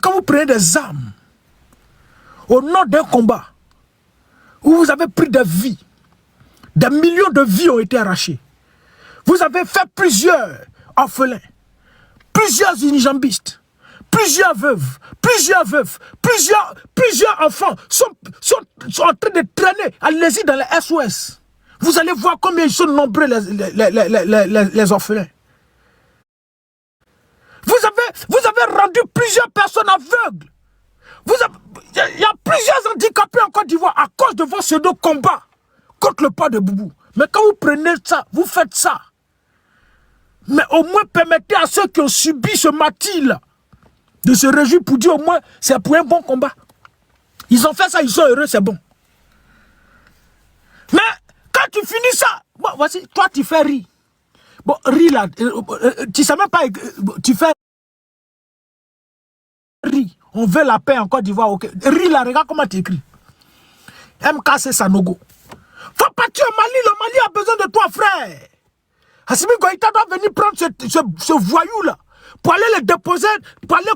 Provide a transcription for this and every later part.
Quand vous prenez des armes, au nom d'un combat, où vous avez pris des vies, des millions de vies ont été arrachées. Vous avez fait plusieurs orphelins, plusieurs unijambistes, plusieurs veuves, plusieurs enfants sont en train de traîner, allez-y dans les SOS. Vous allez voir combien ils sont nombreux les orphelins. Vous avez rendu plusieurs personnes aveugles. Il y a plusieurs handicapés en Côte d'Ivoire à cause de vos pseudo-combats contre le pas de Boubou. Mais quand vous prenez ça, vous faites ça. Mais au moins permettez à ceux qui ont subi ce martyre-là de se réjouir pour dire au moins c'est pour un bon combat. Ils ont fait ça, ils sont heureux, c'est bon. Mais quand tu finis ça, bon, voici, toi tu fais rire. Bon, rire là, tu sais même pas, tu fais rire. On veut la paix en Côte d'Ivoire, ok. Rire là, regarde comment tu écris. MKC Sanogo. Faut pas tuer Mali, le Mali a besoin de toi, frère. Assimi Goïta doit venir prendre ce voyou-là pour aller le déposer, pour aller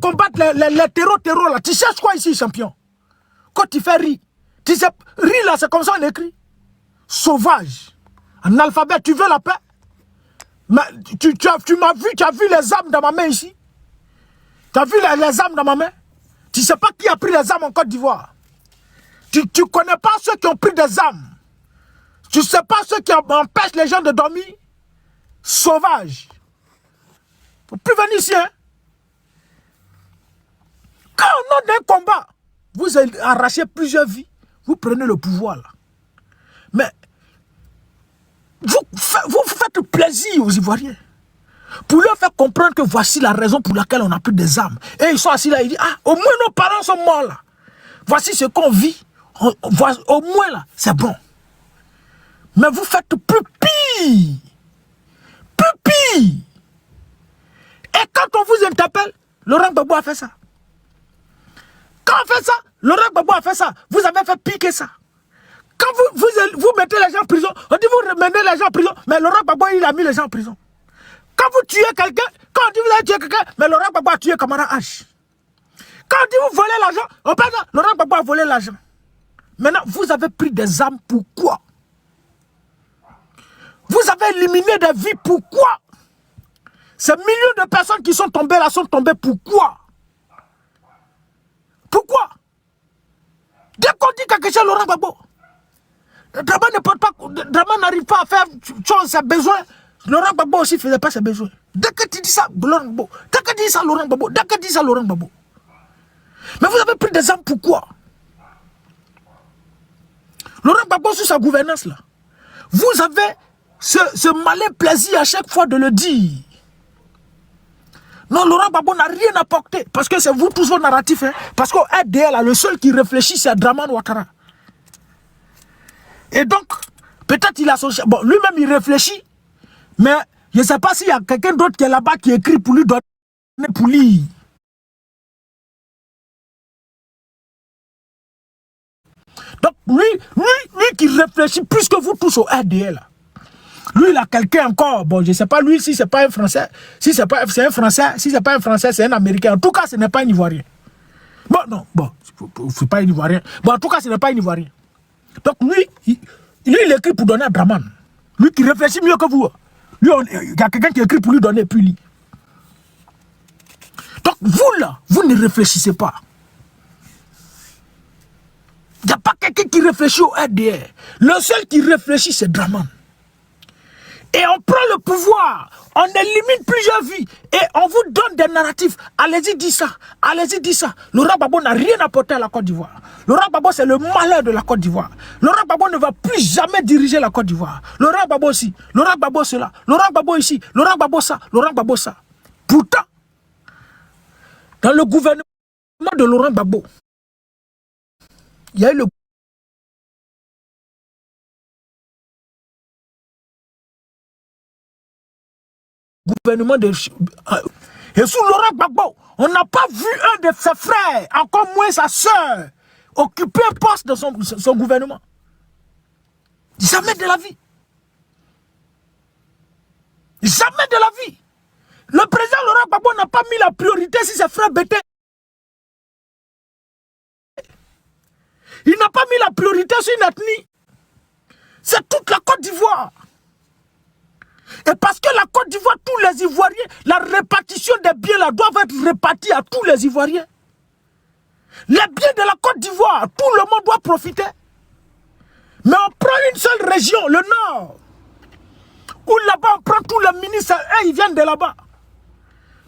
combattre les terreaux là. Tu cherches quoi ici, champion? Quand tu fais rire, tu sais, rire là, c'est comme ça on écrit. Sauvage. En alphabet, tu veux la paix? Mais tu m'as vu, tu as vu les armes dans ma main ici? Tu as vu les armes dans ma main? Tu ne sais pas qui a pris les armes en Côte d'Ivoire. Tu ne connais pas ceux qui ont pris des armes. Tu ne sais pas ceux qui empêchent les gens de dormir. Sauvage. Faut plus venir ici, hein. Quand au nom d'un combat, vous arrachez plusieurs vies, vous prenez le pouvoir là. Mais vous faites plaisir aux Ivoiriens. Pour leur faire comprendre que voici la raison pour laquelle on a pris des armes. Et ils sont assis là, ils disent, ah, au moins nos parents sont morts là. Voici ce qu'on vit. Au moins là, c'est bon. Mais vous faites plus pire. Plus pire. Et quand on vous interpelle, Laurent Gbagbo a fait ça. Quand on fait ça, Laurent Gbagbo a fait ça. Vous avez fait piquer ça. Quand vous mettez les gens en prison, on dit vous mettez les gens en prison, mais Laurent Gbagbo il a mis les gens en prison. Quand vous tuez quelqu'un, quand on dit vous avez tué quelqu'un, mais Laurent Gbagbo a tué Camara H. Quand on dit vous volez l'argent, on parle de Laurent Gbagbo a volé l'argent. Maintenant, vous avez pris des armes, pourquoi? Vous avez éliminé des vies, pourquoi? Ces millions de personnes qui sont tombées là sont tombées, pourquoi? Pourquoi? Dès qu'on dit quelque chose, Laurent Gbagbo, Draman n'arrive pas à faire ses besoins. Laurent Gbagbo aussi ne faisait pas ses besoins. Dès que tu dis ça, Laurent Gbagbo. Dès que tu dis ça, Laurent Gbagbo. Dès que tu dis ça, Laurent Gbagbo. Mais vous avez pris des armes, pourquoi? Laurent Gbagbo, sur sa gouvernance là, vous avez ce malin plaisir à chaque fois de le dire. Non, Laurent Gbagbo n'a rien apporté. Parce que c'est vous tous vos narratifs. Hein? Parce qu'au RDL, le seul qui réfléchit, c'est Draman Ouattara. Et donc, peut-être il a son... Bon, lui-même, il réfléchit. Mais je ne sais pas s'il y a quelqu'un d'autre qui est là-bas qui écrit pour lui donner pour lire. Donc, lui qui réfléchit plus que vous tous au RDL. Lui, il a quelqu'un encore. Bon, je ne sais pas, lui, si ce n'est pas un Français. Si c'est un Français. Si ce n'est pas un Français, c'est un Américain. En tout cas, ce n'est pas un Ivoirien. Bon, non, bon, c'est pas un Ivoirien. Bon, en tout cas, ce n'est pas un Ivoirien. Donc, lui, il écrit pour donner à Draman. Lui qui réfléchit mieux que vous. Lui, il y a quelqu'un qui écrit pour lui donner, puis lui. Donc, vous, là, vous ne réfléchissez pas. Il n'y a pas quelqu'un qui réfléchit au RDR. Le seul qui réfléchit, c'est Draman. Et on prend le pouvoir, on élimine plusieurs vies et on vous donne des narratifs. Allez-y, dis ça, allez-y, dis ça. Laurent Gbagbo n'a rien apporté à la Côte d'Ivoire. Laurent Gbagbo, c'est le malheur de la Côte d'Ivoire. Laurent Gbagbo ne va plus jamais diriger la Côte d'Ivoire. Laurent Gbagbo aussi, Laurent Gbagbo cela, Laurent Gbagbo ici, Laurent Gbagbo ça, Laurent Gbagbo ça. Pourtant, dans le gouvernement de Laurent Gbagbo, il y a eu le gouvernement de... Et sous Laurent Gbagbo, on n'a pas vu un de ses frères, encore moins sa soeur, occuper un poste dans son gouvernement. Jamais de la vie. Jamais de la vie. Le président Laurent Gbagbo n'a pas mis la priorité sur ses frères bêtés. Il n'a pas mis la priorité sur une ethnie. C'est toute la Côte d'Ivoire. Et parce que la Côte d'Ivoire, tous les Ivoiriens, la répartition des biens là doivent être répartis à tous les Ivoiriens. Les biens de la Côte d'Ivoire, tout le monde doit profiter. Mais on prend une seule région, le Nord, où là-bas on prend tous les ministres, et ils viennent de là-bas.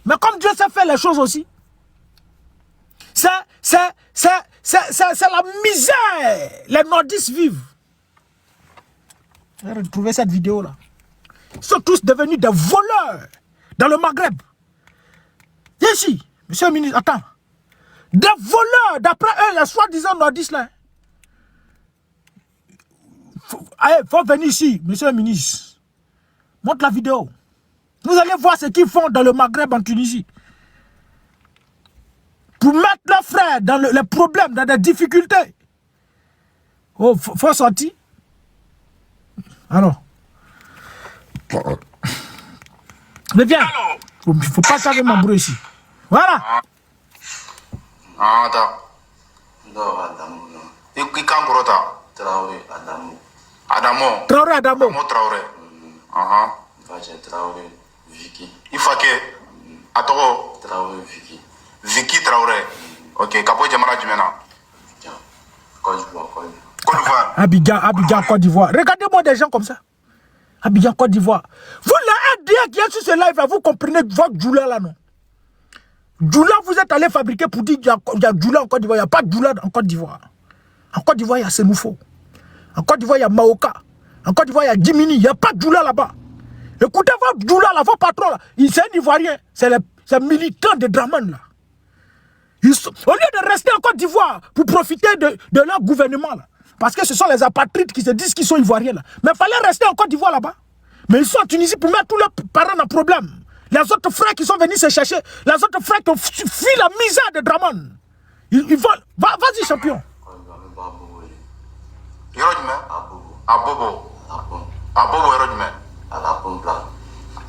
Mais comme Dieu sait faire les choses aussi, c'est la misère. Les nordistes vivent. J'ai retrouvé cette vidéo-là. Ils sont tous devenus des voleurs dans le Maghreb. Ici, monsieur le ministre, attends. Des voleurs, d'après eux, les soi-disant nordistes là. Il faut venir ici, monsieur le ministre. Montre la vidéo. Vous allez voir ce qu'ils font dans le Maghreb en Tunisie. Pour mettre leurs frères dans les problèmes, dans des difficultés. Oh, faut sortir. Alors. Mais viens. Il ne faut pas changer mon bruit ici. Voilà. Adamo. Traoré, Adamo. Traoré. Traoré. Vicky. Ifake. Atoro. Traoré, Vicky. Vicky Traoré. Ok. Kapo Jamala Jumena. Côte d'Ivoire. Abidjan, Côte d'Ivoire. Regardez-moi des gens comme ça. Abidjan, Côte d'Ivoire. Vous, les RDA qui êtes sur ce live, là, vous comprenez votre Djoula là, non? Djoula, vous êtes allé fabriquer pour dire qu'il y a Djoula en Côte d'Ivoire. Il n'y a pas de Djoula en Côte d'Ivoire. En Côte d'Ivoire, il y a Senoufo. En Côte d'Ivoire, il y a Maoka. En Côte d'Ivoire, il y a Djimini. Il n'y a pas de Djoula là-bas. Écoutez votre Djoula là, vos patrons là. C'est un Ivoirien. C'est les militants de Draman là. Au lieu de rester en Côte d'Ivoire pour profiter de leur gouvernement là. Parce que ce sont les apatrides qui se disent qu'ils sont Ivoiriens là. Mais il fallait rester en Côte d'Ivoire là-bas. Mais ils sont en Tunisie pour mettre tous leurs parents en problème. Les autres frères qui sont venus se chercher, les autres frères qui ont fui la misère de Draman. Ils vont. Vas-y, champion. Abobo. Abobo, Hérodime. À la pompe là.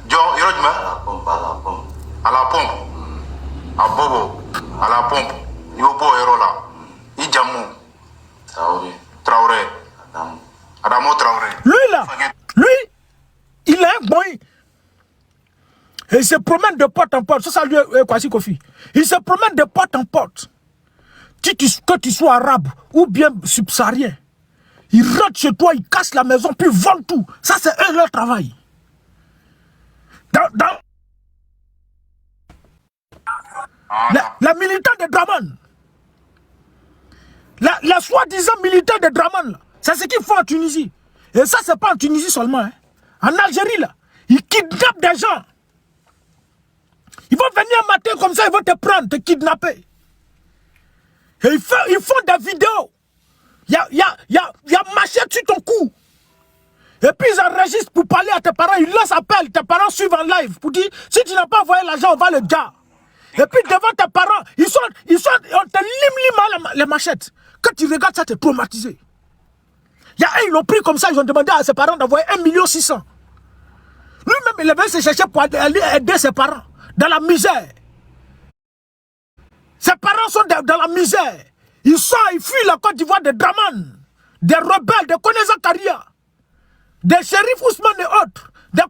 Jo, Hérodime. À la pompe, à la pompe. À la pompe. Abobo. À la pompe. Yobo, Héro là. Idjamou. Traoré. Traoré. Adamo Traoré. Lui là, il est un boy. Et il se promène de porte en porte. Ça lui est Kwasi Kofi. Il se promène de porte en porte. Que tu sois arabe ou bien subsaharien. Ils rentrent chez toi, ils cassent la maison, puis ils volent tout. Ça, c'est eux leur travail. La militante de Draman. La soi-disant militante de Draman, c'est ce qu'ils font en Tunisie. Et ça, c'est pas en Tunisie seulement. Hein. En Algérie, là, ils kidnappent des gens. Ils vont venir un matin comme ça, ils vont te prendre, te kidnapper. Et ils font des vidéos. Il y a machette sur ton cou. Et puis ils enregistrent pour parler à tes parents. Ils laissent appel. Tes parents suivent en live pour dire si tu n'as pas envoyé l'argent, on va le gars. Et puis devant tes parents, on te lime les machettes. Quand tu regardes ça, tu es traumatisé. Ils l'ont pris comme ça, ils ont demandé à ses parents d'envoyer 1 600 000. Lui-même, il avait se chercher pour aller aider ses parents dans la misère. Ses parents sont dans la misère. Ils fuient la Côte d'Ivoire de Draman, des rebelles, des Koneza Karia, des shérifs Ousmane et autres, des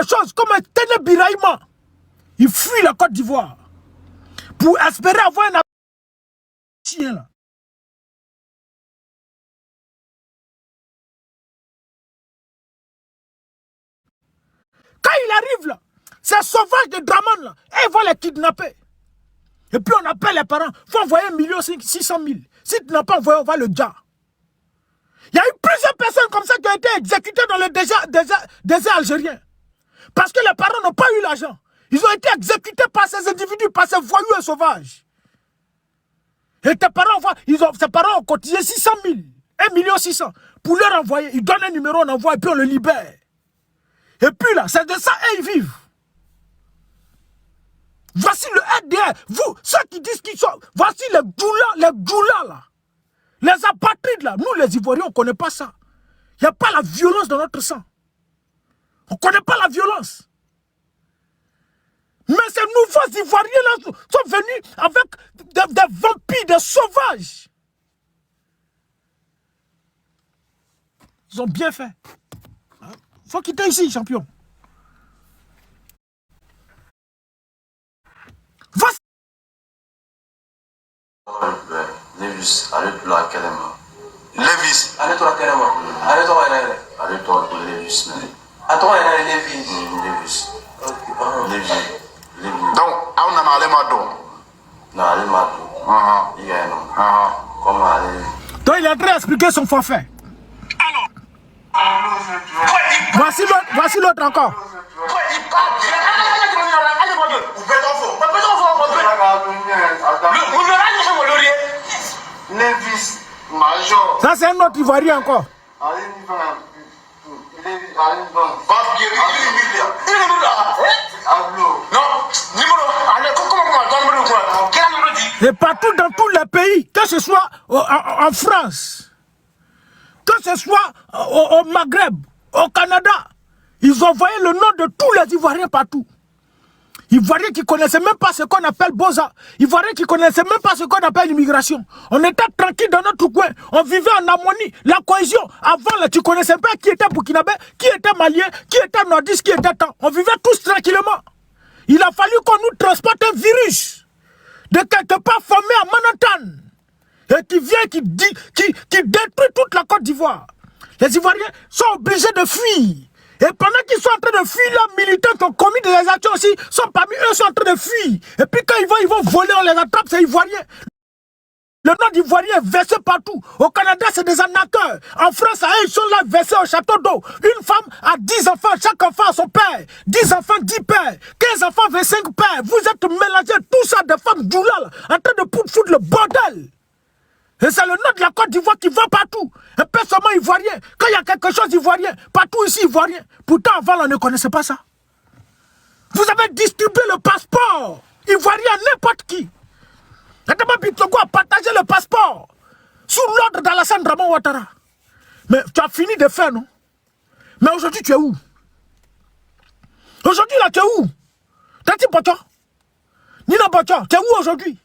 choses comme Tene Biraïma. Ils fuient la Côte d'Ivoire pour espérer avoir un chien là. Quand il arrive là, ces sauvages de Draman là, ils vont les kidnapper. Et puis on appelle les parents, il faut envoyer 1 600 000. Si tu n'as pas envoyé, on va le dire. Il y a eu plusieurs personnes comme ça qui ont été exécutées dans le désert algérien. Parce que les parents n'ont pas eu l'argent. Ils ont été exécutés par ces individus, par ces voyous et sauvages. Et ces parents ont cotisé 600 000, 1 600 000 pour leur envoyer. Ils donnent un numéro, on envoie et puis on le libère. Et puis là, c'est de ça qu'ils vivent. Voici le RDR. Vous, ceux qui disent qu'ils sont... Voici les Djoula là. Les apatrides là. Nous les Ivoiriens, on ne connaît pas ça. Il n'y a pas la violence dans notre sang. On ne connaît pas la violence. Mais ces nouveaux Ivoiriens là sont venus avec des vampires, des sauvages. Ils ont bien fait. Il faut quitter ici, champion. Va. Levis, allez-toi à Kelema. Levis, allez-toi à Kelema. Allez-toi à Levis. Attends, il y a Levis. Levis. Donc, on a allé Mado. Non, allé Mado. Il y a un nom. Comment aller? Donc, il est en train d'expliquer son forfait. Voici l'autre encore. Ça, c'est un autre Ivoirien encore. Et partout dans tous les pays, que ce soit en France, que ce soit au Maghreb, au Canada, ils ont envoyé le nom de tous les Ivoiriens partout. Ivoiriens qui ne connaissaient même pas ce qu'on appelle Boza. Ivoiriens qui ne connaissaient même pas ce qu'on appelle l'immigration. On était tranquille dans notre coin. On vivait en harmonie. La cohésion. Avant, là, tu ne connaissais pas qui était burkinabé, qui était malien, qui était nordiste, qui était tant. On vivait tous tranquillement. Il a fallu qu'on nous transporte un virus de quelque part formé à Manhattan. Et qui vient, qui détruit toute la Côte d'Ivoire. Les Ivoiriens sont obligés de fuir. Et pendant qu'ils sont en train de fuir, leurs militants qui ont commis des actions aussi, sont parmi eux, sont en train de fuir. Et puis quand ils vont voler, on les attrape, c'est Ivoiriens. Le nom d'Ivoirien est versé partout. Au Canada, c'est des arnaqueurs. En France, ils sont là versés au château d'eau. Une femme a 10 enfants, chaque enfant a son père. 10 enfants, 10 pères. 15 enfants, 25 pères. Vous êtes mélangés, tout ça, des femmes doulales, en train de foutre le bordel. Et c'est le nom de la Côte d'Ivoire qui va partout. Un peu seulement ivoirien. Quand il y a quelque chose d'ivoirien, partout ici ivoirien. Pourtant, avant, on ne connaissait pas ça. Vous avez distribué le passeport ivoirien à n'importe qui. Adama Bitlogo a partagé le passeport sous l'ordre d'Alassane Draman Ouattara. Mais tu as fini de faire, non? Mais aujourd'hui, tu es où? Aujourd'hui, là, tu es où? Tati Bocho? Nina Bocho, tu es où aujourd'hui?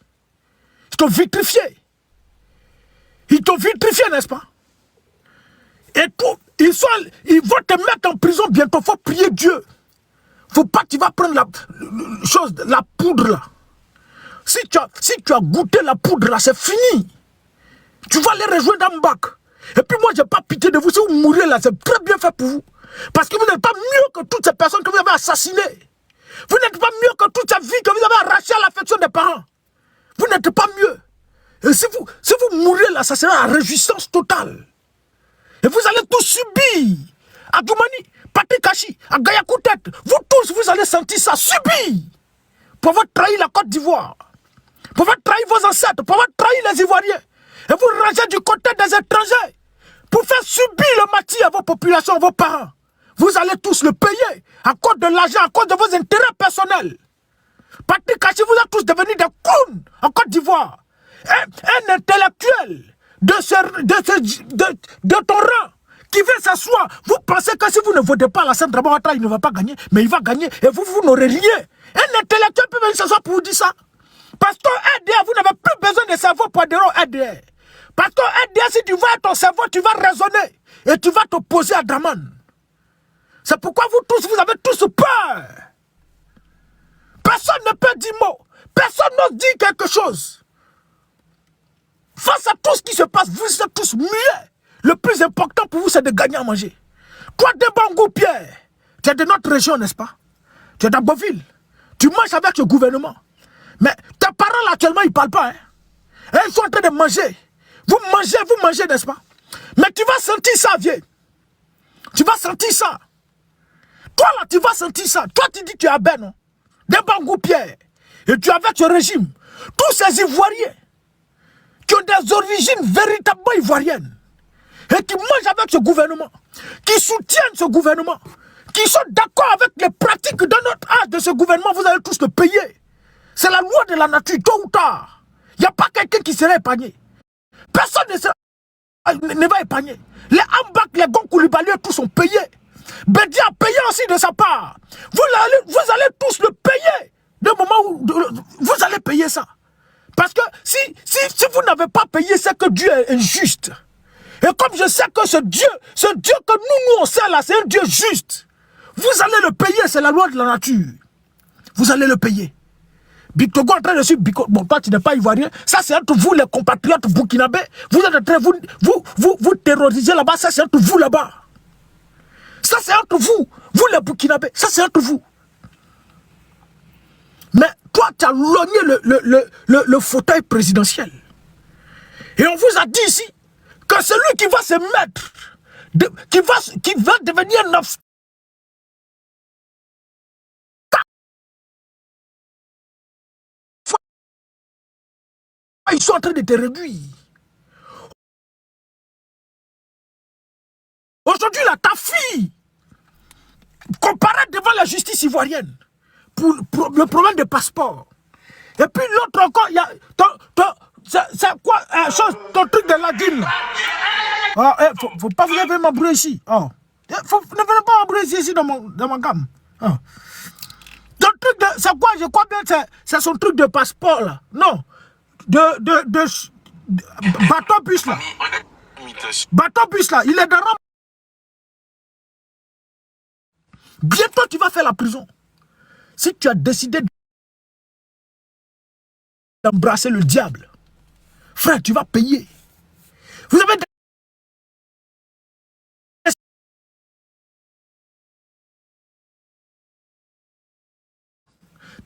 Ils t'ont vitrifié. Ils t'ont vitrifié, n'est-ce pas? Et tout, ils vont te mettre en prison bientôt. Il faut prier Dieu. Faut pas que tu vas prendre la poudre là. Si tu as goûté la poudre là, c'est fini. Tu vas les rejoindre dans le bac. Et puis moi, je n'ai pas pitié de vous. Si vous mourrez là, c'est très bien fait pour vous. Parce que vous n'êtes pas mieux que toutes ces personnes que vous avez assassinées. Vous n'êtes pas mieux que toute cette vie que vous avez arrachée à l'affection des parents. Vous n'êtes pas mieux. Et si vous mourrez là, ça sera la réjouissance totale. Et vous allez tous subir. À Doumani, Patikachi, à Gayakoutet, vous tous, vous allez sentir ça, subir. Pour avoir trahi la Côte d'Ivoire. Pour avoir trahi vos ancêtres, pour avoir trahi les Ivoiriens. Et vous rangez du côté des étrangers. Pour faire subir le matin à vos populations, à vos parents. Vous allez tous le payer à cause de l'argent, à cause de vos intérêts personnels. Patikachi, vous êtes tous devenus des clowns en Côte d'Ivoire. Un intellectuel de ton rang qui vient s'asseoir, vous pensez que si vous ne votez pas à la Alassane Draman Ouattara, il ne va pas gagner, mais il va gagner et vous n'aurez rien. Un intellectuel peut venir s'asseoir pour vous dire ça. Parce que RDA, vous n'avez plus besoin de cerveau pour adhérer au RDA. Parce que RDA, si tu vas à ton cerveau, tu vas raisonner et tu vas t'opposer à Draman. C'est pourquoi vous tous, vous avez tous peur. Personne ne peut dire mot. Personne n'ose dire quelque chose. Face à tout ce qui se passe, vous êtes tous muets. Le plus important pour vous, c'est de gagner à manger. Toi, Debangou Pierre, tu es de notre région, n'est-ce pas? Tu es d'Aboville. Tu manges avec le gouvernement. Mais tes parents, là, actuellement, ils ne parlent pas. Hein? Et ils sont en train de manger. Vous mangez, n'est-ce pas? Mais tu vas sentir ça, vieux. Tu vas sentir ça. Toi, là, tu vas sentir ça. Toi, tu dis que tu es à Ben, non? Debangou Pierre. Et tu es avec ce régime. Tous ces Ivoiriens qui ont des origines véritablement ivoiriennes et qui mangent avec ce gouvernement, qui soutiennent ce gouvernement, qui sont d'accord avec les pratiques dans notre âge de ce gouvernement, vous allez tous le payer. C'est la loi de la nature, tôt ou tard. Il n'y a pas quelqu'un qui sera épargné. Personne ne va épargner. Les Ambak, les Gon Koulibaly, tous sont payés. Bédia a payé aussi de sa part. Vous allez tous le payer. De moment où vous allez payer ça. Parce que si vous n'avez pas payé, c'est que Dieu est injuste. Et comme je sais que ce Dieu que nous on sait là, c'est un Dieu juste. Vous allez le payer, c'est la loi de la nature. Vous allez le payer. Bictogo en train de suivre, bon, toi tu n'es pas ivoirien, ça c'est entre vous les compatriotes burkinabés, vous êtes en train, vous terrorisez là-bas, ça c'est entre vous là-bas. Ça c'est entre vous, vous les burkinabés, ça c'est entre vous. Mais toi tu as logné le fauteuil présidentiel. Et on vous a dit ici que celui qui va se mettre, qui va devenir un obstacle, ils sont en train de te réduire. Aujourd'hui, là, ta fille comparaît devant la justice ivoirienne pour le problème de passeport. Et puis l'autre encore, il y a... C'est quoi ton truc de la dîme là? Faut pas vous lever m'embrouiller ici. Ne venez pas m'embrouiller ici dans ma gamme. Ton truc de... C'est quoi? Je crois bien que c'est son truc de passeport là. Non. Bateau bus là. Bateau bus là. Il est dans... Bientôt tu vas faire la prison. Si tu as décidé d'embrasser le diable, frère, tu vas payer. Vous avez...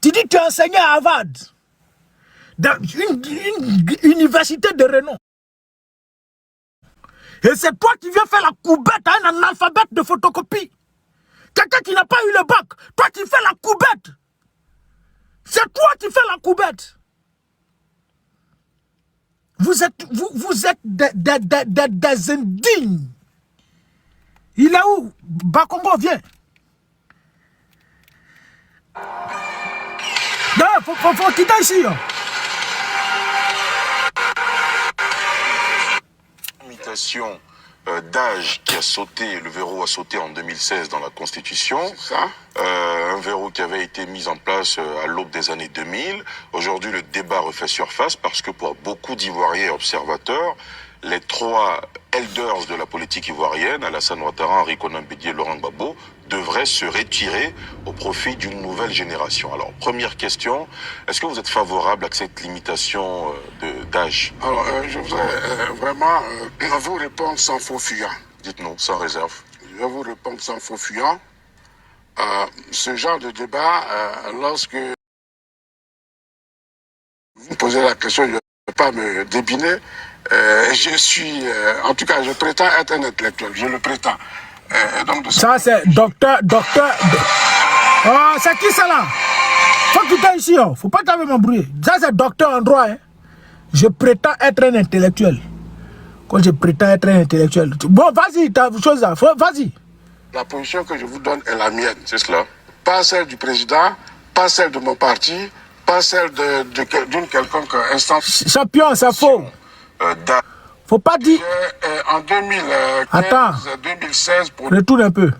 Tu dis que tu as enseigné à Harvard, dans une université de renom. Et c'est toi qui viens faire la coubette à un analphabète de photocopie. Quelqu'un qui n'a pas eu le bac, toi qui fais la coubette. C'est toi qui fais la coubette. Vous êtes des indignes. Il est où? Bakongo, viens. Non, faut quitter ici. Limitation d'âge qui a sauté, le verrou a sauté en 2016 dans la Constitution. C'est ça. Un verrou qui avait été mis en place à l'aube des années 2000. Aujourd'hui, le débat refait surface parce que pour beaucoup d'Ivoiriens et observateurs, les trois elders de la politique ivoirienne, Alassane Ouattara, Henri Konan Bédié et Laurent Gbagbo, devraient se retirer au profit d'une nouvelle génération. Alors, première question, est-ce que vous êtes favorable à cette limitation d'âge? Alors, je voudrais vraiment vous répondre sans faux fuyant. Dites-nous, sans réserve. Je vais vous répondre sans faux fuyant. Ce genre de débat, lorsque vous me posez la question, je ne vais pas me débiner. Je suis, en tout cas, je prétends être un intellectuel. Je le prétends. Donc ça, c'est docteur. Oh, c'est qui ça là? Faut quitter ici, oh. Faut pas t'avoir m'embrouiller. Ça, c'est docteur en droit. Hein. Je prétends être un intellectuel. Quand je prétends être un intellectuel. Bon, vas-y, ta chose là. Vas-y. La position que je vous donne est la mienne. C'est cela. Pas celle du président, pas celle de mon parti, pas celle d'une quelconque instance. Champion, c'est faux. Faut pas dire. En 2015-2016, pour retourne un peu.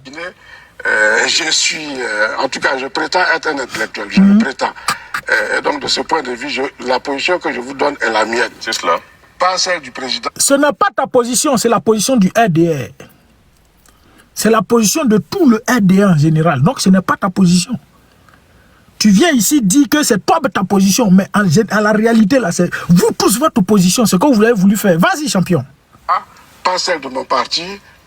Je suis, en tout cas, je prétends être un intellectuel. Je le prétends. Donc, de ce point de vue, la position que je vous donne est la mienne. C'est cela. Pas celle du président. Ce n'est pas ta position, c'est la position du RDR. C'est la position de tout le RDR en général. Donc, ce n'est pas ta position. Tu viens ici dire que c'est toi ta position, mais en la réalité, là, c'est vous tous votre position, c'est ce que vous avez voulu faire. Vas-y, champion. Pas celle de mon parti,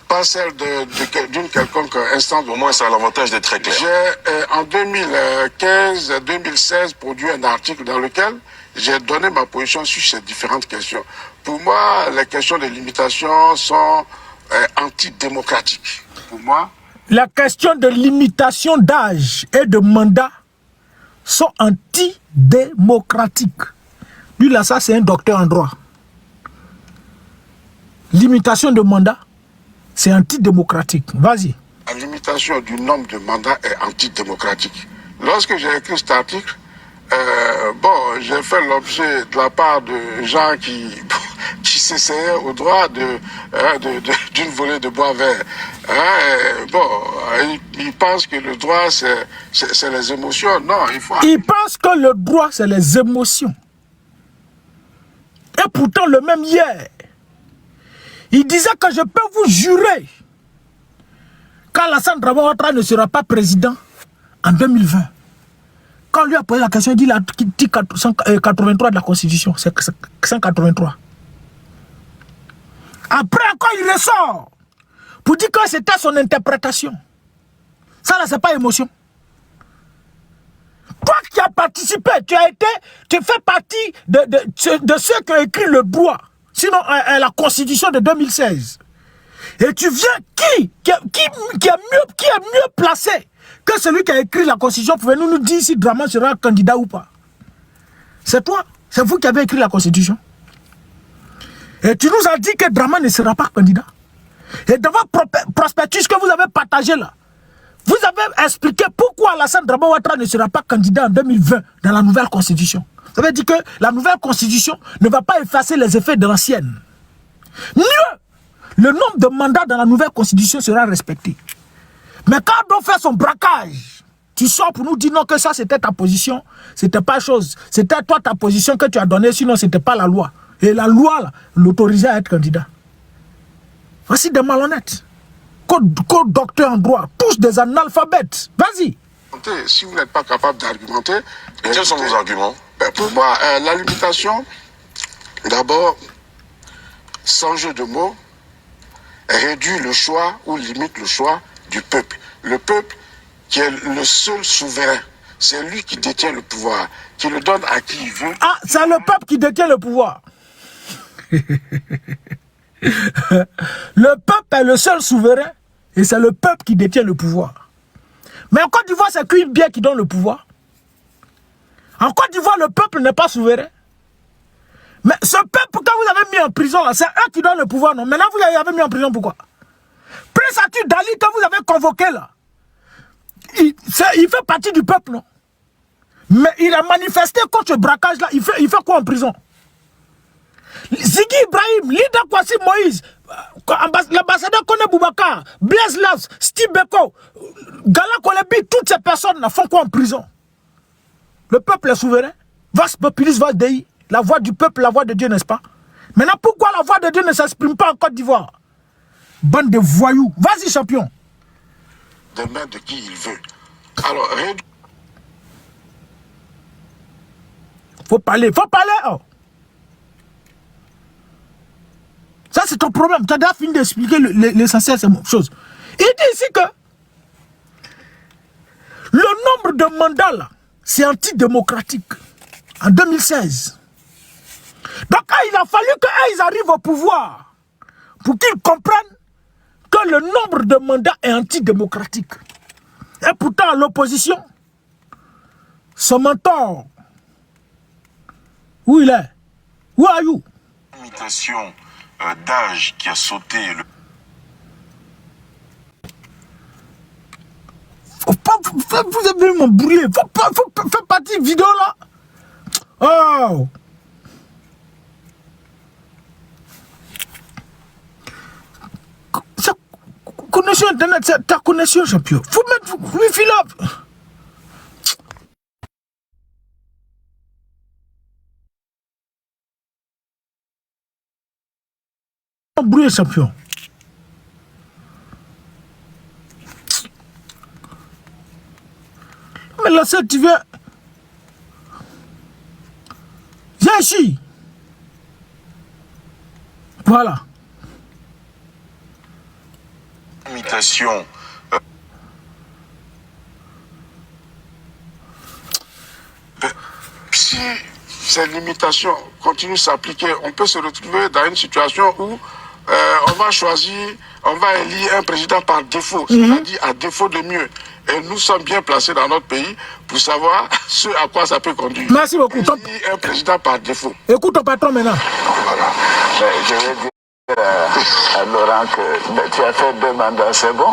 pas celle d'une quelconque instance. Au moins, ça a l'avantage d'être très clair. J'ai, en 2015-2016, produit un article dans lequel j'ai donné ma position sur ces différentes questions. Pour moi, les questions de limitation sont antidémocratiques. Pour moi, la question de limitation d'âge et de mandat sont antidémocratiques. Lui là, ça c'est un docteur en droit. Limitation de mandat, c'est antidémocratique. Vas-y. La limitation du nombre de mandats est antidémocratique. Lorsque j'ai écrit cet article, j'ai fait l'objet de la part de gens qui qui s'essayait au droit d'une volée de bois vert. Il pense que le droit, c'est les émotions. Non, il faut... Il pense que le droit, c'est les émotions. Et pourtant, le même hier, il disait que je peux vous jurer qu'Alassane Dramane Ouattara ne sera pas président en 2020. Quand on lui a posé la question, il dit l'article 83 de la Constitution. C'est 183. Après encore, il ressort pour dire que c'était son interprétation. Ça, là, c'est pas émotion. Toi qui as participé, tu fais partie de ceux qui ont écrit le droit, sinon la Constitution de 2016. Et tu viens, qui est mieux placé que celui qui a écrit la Constitution, pouvez-nous nous dire si Dramane sera candidat ou pas? C'est toi, c'est vous qui avez écrit la Constitution. Et tu nous as dit que Dramane ne sera pas candidat. Et dans votre prospectus que vous avez partagé là, vous avez expliqué pourquoi Alassane Dramane Ouattara ne sera pas candidat en 2020 dans la nouvelle Constitution. Ça veut dire que la nouvelle Constitution ne va pas effacer les effets de l'ancienne. Mieux, le nombre de mandats dans la nouvelle Constitution sera respecté. Mais quand on fait son braquage, tu sors pour nous dire non que ça c'était ta position, c'était pas chose, c'était toi ta position que tu as donnée, sinon c'était pas la loi. Et la loi l'autorisait à être candidat. Voici des malhonnêtes. Co-docteurs en droit, tous des analphabètes. Vas-y. Si vous n'êtes pas capable d'argumenter... Quels sont vos arguments? Pour moi, la limitation, d'abord, sans jeu de mots, réduit le choix ou limite le choix du peuple. Le peuple qui est le seul souverain, c'est lui qui détient le pouvoir, qui le donne à qui il veut. Ah, c'est le peuple qui détient le pouvoir. Le peuple est le seul souverain et c'est le peuple qui détient le pouvoir. Mais en Côte d'Ivoire, c'est qu'une bière qui donne le pouvoir. En Côte d'Ivoire, le peuple n'est pas souverain. Mais ce peuple que vous avez mis en prison, là, c'est eux qui donnent le pouvoir, non? Maintenant, vous l'avez mis en prison, pourquoi? Prince Arthur Dali, que vous avez convoqué, là, il fait partie du peuple, non? Mais il a manifesté contre ce braquage-là. Il fait quoi en prison? Ziggy Ibrahim, Lida Kwasi Moïse, l'ambassadeur Kone Boubacar, Blaise Lavs, Steve Beko, Gala Kolebi, toutes ces personnes font quoi en prison? Le peuple est souverain. Vas populis, vas dei. La voix du peuple, la voix de Dieu, n'est-ce pas? Maintenant, pourquoi la voix de Dieu ne s'exprime pas en Côte d'Ivoire? Bande de voyous. Vas-y, champion. Des mains de qui il veut. Alors, faut parler, oh. Ça, c'est ton problème. Tu as déjà fini d'expliquer l'essentiel de ces choses. Il dit ici que le nombre de mandats, là, c'est antidémocratique. En 2016. Donc, il a fallu qu'ils arrivent au pouvoir pour qu'ils comprennent que le nombre de mandats est antidémocratique. Et pourtant, l'opposition, son mentor, où il est? Où are you? Limitation d'âge qui a sauté le... Vous avez m'embrouillé. Faut faire partie vidéo là. Oh. Connexion internet, c'est ta connexion, champion. Faut mettre Wi-Fi là. Embrouillé, champion. Mais là, ça, tu viens. Viens ici. Voilà. Limitation. Si ces limitations continuent à s'appliquer, on peut se retrouver dans une situation où on va choisir, on va élire un président par défaut, c'est-à-dire à défaut de mieux. Et nous sommes bien placés dans notre pays pour savoir ce à quoi ça peut conduire. Merci beaucoup. Élire un président par défaut. Écoute ton patron maintenant. Voilà. Je vais dire à Laurent que tu as fait 2 mandats, c'est bon?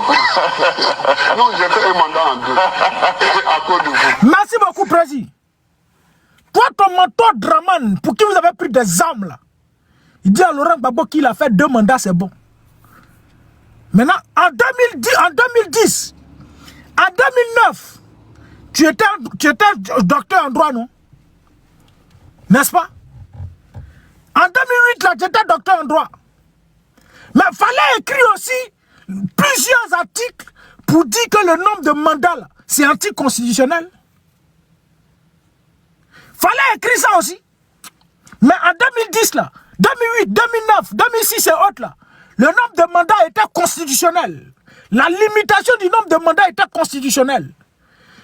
Non, j'ai fait un mandat en 2. À cause de vous. Merci beaucoup, Président. Toi, ton mentor Dramane, pour qui vous avez pris des armes là, Il dit à Laurent Gbagbo qu'il a fait 2 mandats, c'est bon. Maintenant, en 2010, en 2009, tu étais docteur en droit, non? N'est-ce pas? En 2008, là, tu étais docteur en droit. Mais il fallait écrire aussi plusieurs articles pour dire que le nombre de mandats, c'est anticonstitutionnel. Fallait écrire ça aussi. Mais en 2010, là, 2008, 2009, 2006 et autres, là, le nombre de mandats était constitutionnel. La limitation du nombre de mandats était constitutionnelle.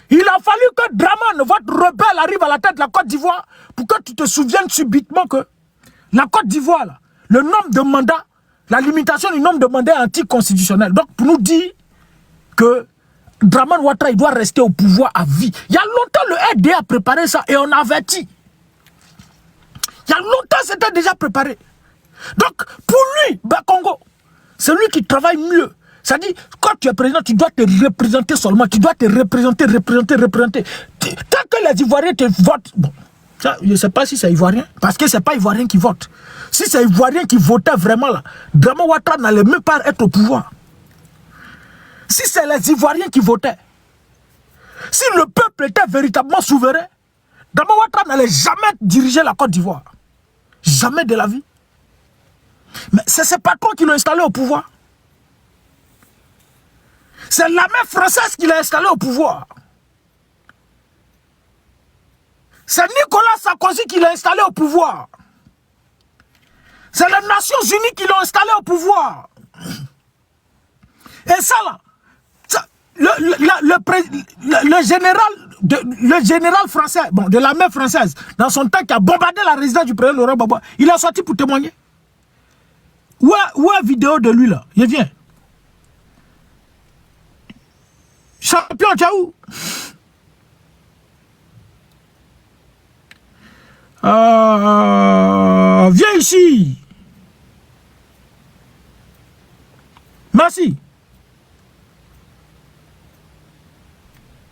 Il a fallu que Dramane, votre rebelle, arrive à la tête de la Côte d'Ivoire pour que tu te souviennes subitement que la Côte d'Ivoire, là, le nombre de mandats, la limitation du nombre de mandats est anticonstitutionnelle. Donc, pour nous dire que Dramane Ouattara, il doit rester au pouvoir à vie. Il y a longtemps, le RD a préparé ça et on a averti. Il y a longtemps, c'était déjà préparé. Donc, pour lui, Bakongo, c'est lui qui travaille mieux. C'est-à-dire, quand tu es président, tu dois te représenter seulement. Tu dois te représenter. Tant que les Ivoiriens te votent, bon, ça, je ne sais pas si c'est Ivoirien, parce que ce n'est pas Ivoirien qui vote. Si c'est Ivoirien qui votait vraiment là, Dramane Ouattara n'allait même pas être au pouvoir. Si c'est les Ivoiriens qui votaient, si le peuple était véritablement souverain, Dramane Ouattara n'allait jamais diriger la Côte d'Ivoire. Jamais de la vie. Mais c'est ses patrons qui l'ont installé au pouvoir. C'est l'armée française qui l'a installé au pouvoir. C'est Nicolas Sarkozy qui l'a installé au pouvoir. C'est les Nations Unies qui l'ont installé au pouvoir. Et ça là, le général français, bon, de l'armée française, dans son temps qui a bombardé la résidence du président Laurent Gbagbo, il a sorti pour témoigner. Où est la vidéo de lui là? Il vient. Champion, tu es où? Viens ici. Merci.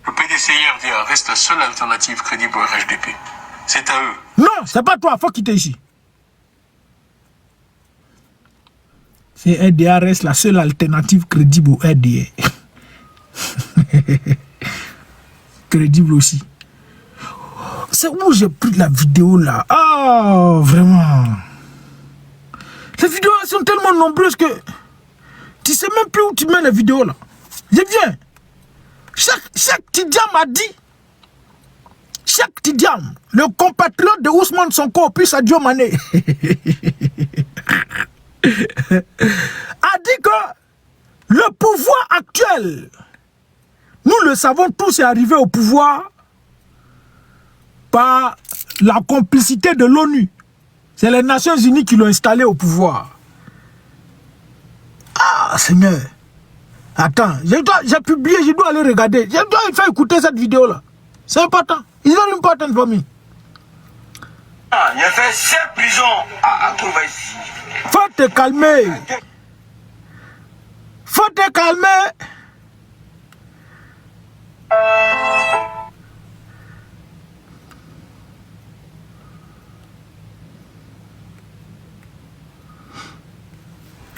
Le PDCIRDA reste la seule alternative crédible au RHDP. C'est à eux. Non, c'est pas toi, faut quitter ici. C'est RDA reste la seule alternative crédible au RDA. Crédible aussi. C'est où j'ai pris la vidéo là. Ah, vraiment. Les vidéos sont tellement nombreuses que tu sais même plus où tu mets les vidéos là. Je viens. Cheikh Tidiane m'a dit. Cheikh Tidiane, le compatriote de Ousmane Sonko puis Sadio Mané, a dit que le pouvoir actuel, nous le savons tous, est arrivé au pouvoir par la complicité de l'ONU. C'est les Nations Unies qui l'ont installé au pouvoir. Ah, Seigneur. Attends, j'ai publié, je dois aller regarder. Je dois faire écouter cette vidéo-là. C'est important. It's very important for me. Il a fait 7 prisons à trouver ici. Faut te calmer. Faut te calmer.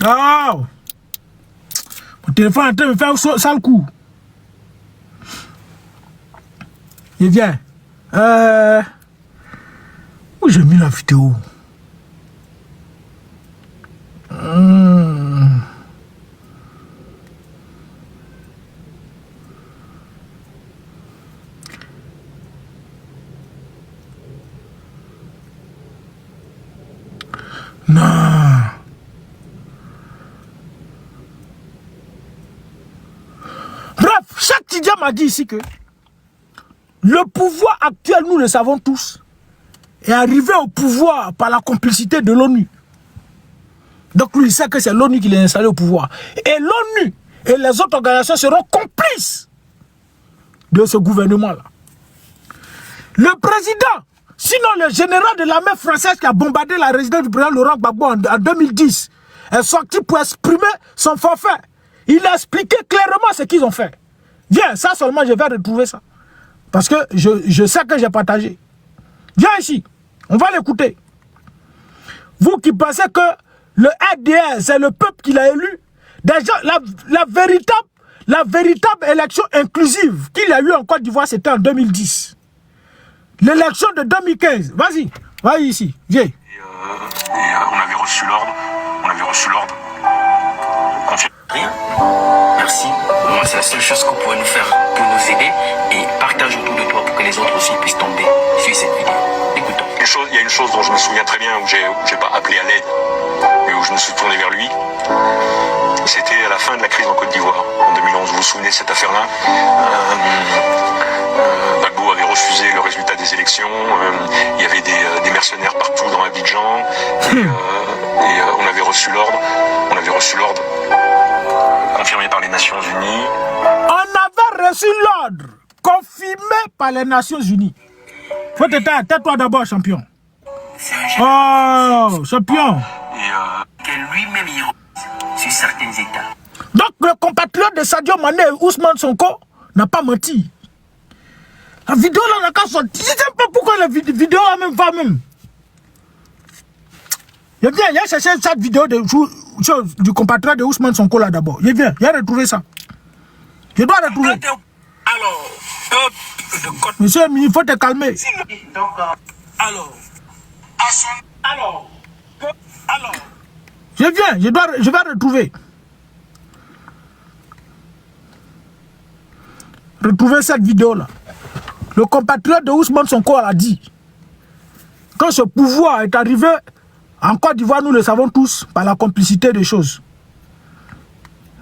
Oh. Mon téléphone est en train de me faire sale coup. Il vient. Où j'ai mis la vidéo? Non. Bref, Cheikh Tidiane m'a dit ici que le pouvoir actuel, nous le savons tous, est arrivé au pouvoir par la complicité de l'ONU. Donc lui, il sait que c'est l'ONU qui l'a installé au pouvoir. Et l'ONU et les autres organisations seront complices de ce gouvernement-là. Le président, sinon le général de l'armée française qui a bombardé la résidence du président Laurent Gbagbo en 2010, est sorti pour exprimer son forfait. Il a expliqué clairement ce qu'ils ont fait. Viens, ça seulement, je vais retrouver ça. Parce que je sais que j'ai partagé. Viens ici, on va l'écouter. Vous qui pensez que le RDR, c'est le peuple qui l'a élu. Déjà, la véritable élection inclusive qu'il y a eu en Côte d'Ivoire, c'était en 2010. L'élection de 2015. Vas-y, vas-y ici, viens. On avait reçu l'ordre. Rien. Merci. Moi, c'est la seule chose qu'on pourrait nous faire pour nous aider. Et partage autour de toi pour que les autres aussi puissent tomber sur cette vidéo. Écoutons. Il y a une chose dont je me souviens très bien, où j'ai pas appelé à l'aide, mais où je me suis tourné vers lui. C'était à la fin de la crise en Côte d'Ivoire, en 2011. Vous vous souvenez de cette affaire-là? Gbagbo avait refusé le résultat des élections. Il y avait des mercenaires partout dans Abidjan. Et on avait reçu l'ordre. Confirmé par les Nations Unies. On avait reçu l'ordre confirmé par les Nations Unies. Faut t'éteindre, tais-toi d'abord, champion. Oh, champion. Que lui-même y sur certains États. Donc, le compatriote de Sadio Mané et Ousmane Sonko n'a pas menti. La vidéo là n'a qu'à sortir. Je ne sais pas pourquoi la vidéo là même va même. Il vient, il a cherché cette vidéo du compatriote de Ousmane Sonko là d'abord. Il vient, il a retrouvé ça. Je dois retrouver. Alors, monsieur, il faut te calmer. donc, alors, Je viens, je vais retrouver. Retrouver cette vidéo là. Le compatriote de Ousmane Sonko a dit. Quand ce pouvoir est arrivé en Côte d'Ivoire, nous le savons tous, par la complicité des choses.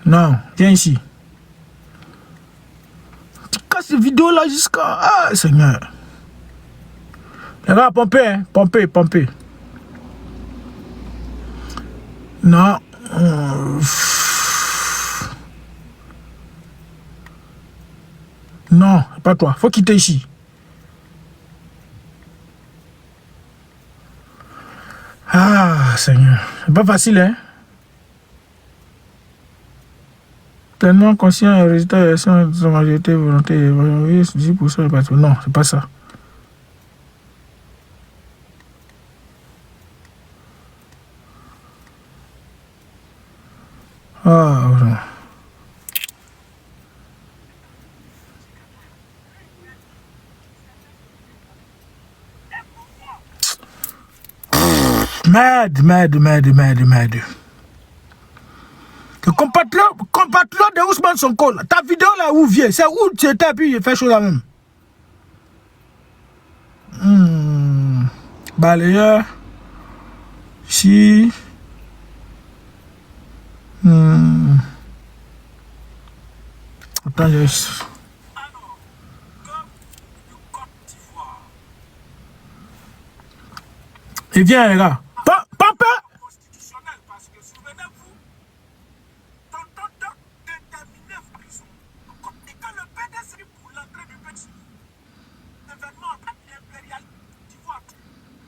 Non, viens ici. Quand cette vidéo là jusqu'à... Ah, Seigneur. Les gars, pompez, hein, pompez. Non. Non, pas toi. Faut quitter ici. Ah, Seigneur. C'est pas facile, hein? Pleinement conscient et résultat de l'élection de sa majorité volonté. 10% de non, c'est pas ça. Ah, vraiment. Merde. Le compatriote de Ousmane Sonko, là, ta vidéo là où vient, c'est où tu étais puis il fait chose la même. Balayeur. Si. Attends, je... Et viens, les gars. Papa! Parce que souvenez-vous, tonton Doc déterminé prison. Et quand le PDC pour l'entrée du petit événement impérial d'Ivoire,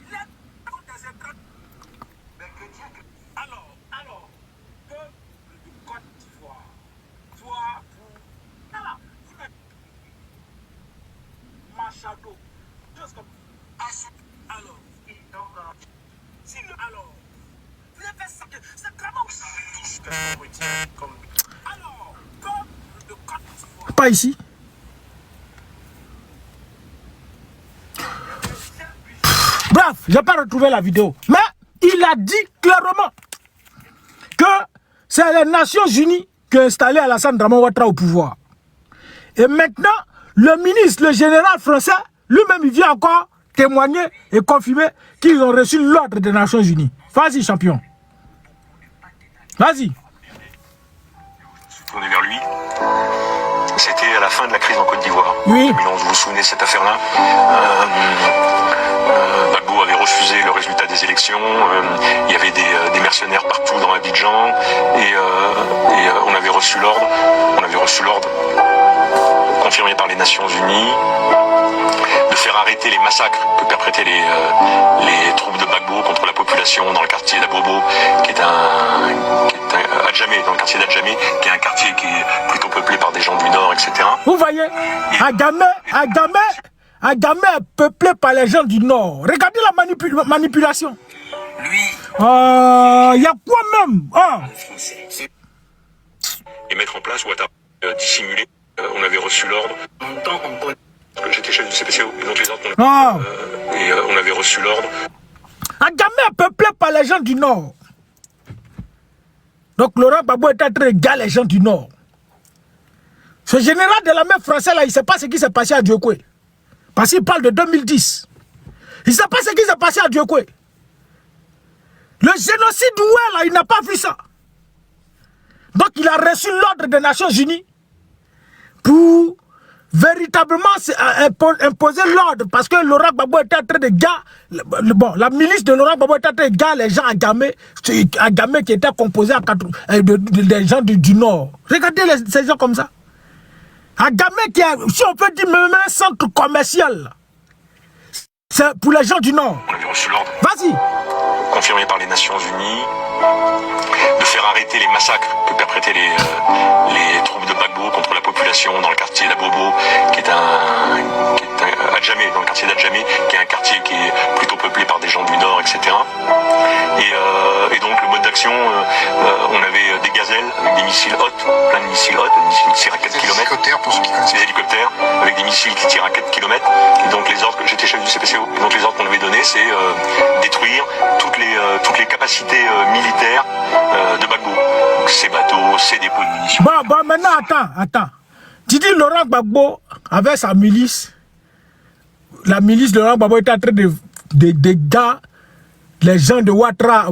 il est contre des étrangers. Mais que Dieu. Alors, peuple du Côte d'Ivoire, toi, vous. Voilà, vous êtes. Machado. Juste comme. Alors, donc, si le. Alors. C'est vraiment comme... Alors, peuple de Côte d'Ivoire. Pas ici. Bref, je n'ai pas retrouvé la vidéo. Mais il a dit clairement que c'est les Nations Unies qui ont installé Alassane Dramane Ouattara au pouvoir. Et maintenant, le ministre, le général français, lui-même, il vient encore témoigner et confirmer qu'ils ont reçu l'ordre des Nations Unies. Vas-y, champion. Vas-y. Tourné vers lui. C'était à la fin de la crise en Côte d'Ivoire. Oui. 2011, vous vous souvenez de cette affaire-là? Gbagbo avait refusé le résultat des élections. Il y avait des mercenaires partout dans Abidjan. Et on avait reçu l'ordre. Confirmé par les Nations Unies. De faire arrêter les massacres que perpétraient les troupes de Gbagbo contre la population dans le quartier d'Abobo, qui est Adjamé, dans le quartier d'Adjamé, qui est un quartier qui est plutôt peuplé par des gens du Nord, etc. Vous voyez, Adjamé est peuplé par les gens du Nord. Regardez la manipulation. Lui, il y a quoi même français. Et mettre en place Ouattara, dissimuler. On avait reçu l'ordre. Longtemps encore. J'étais chef du CPCO, et donc les ordres on avait reçu l'ordre. Agamé est peuplé par les gens du Nord. Donc Laurent Gbagbo est en train de galer les gens du Nord. Ce général de la main française là, il ne sait pas ce qui s'est passé à Diokwe. Parce qu'il parle de 2010. Il ne sait pas ce qui s'est passé à Diokwe. Le génocide où là, il n'a pas vu ça. Donc il a reçu l'ordre des Nations Unies pour véritablement imposer l'ordre, parce que Laurent Gbagbo était en train de gars, la milice de Laurent Gbagbo était en train de gars les gens à Gamé qui était composé des gens du Nord. Regardez ces gens comme ça. À Gamé qui est, si on peut dire, même un centre commercial. C'est pour les gens du Nord. On avait reçu l'ordre. Vas-y. Confirmé par les Nations Unies, de faire arrêter les massacres que perprétaient les troupes de Gbagbo contre la population dans le quartier d'Abobo, qui est Adjamé, dans le quartier d'Adjamé, qui est un quartier qui est plutôt peuplé par des gens du Nord, etc. Et donc le mode d'action, on avait des gazelles avec des missiles Hot, plein de missiles Hot, des missiles qui tirent à 4 km. Des hélicoptères, pour ceux qui connaissent. Des hélicoptères avec des missiles qui tirent à 4 km. Et donc les ordres, j'étais chef du CPCO, et donc les ordres qu'on avait donnés, c'est détruire toutes les capacités militaires de Gbagbo. Donc ces bateaux, ces dépôts de munitions. Bon, maintenant, attends. Tu dis Laurent Gbagbo, avec sa milice, la milice de Laurent Gbagbo était en train de gars les gens de Ouattara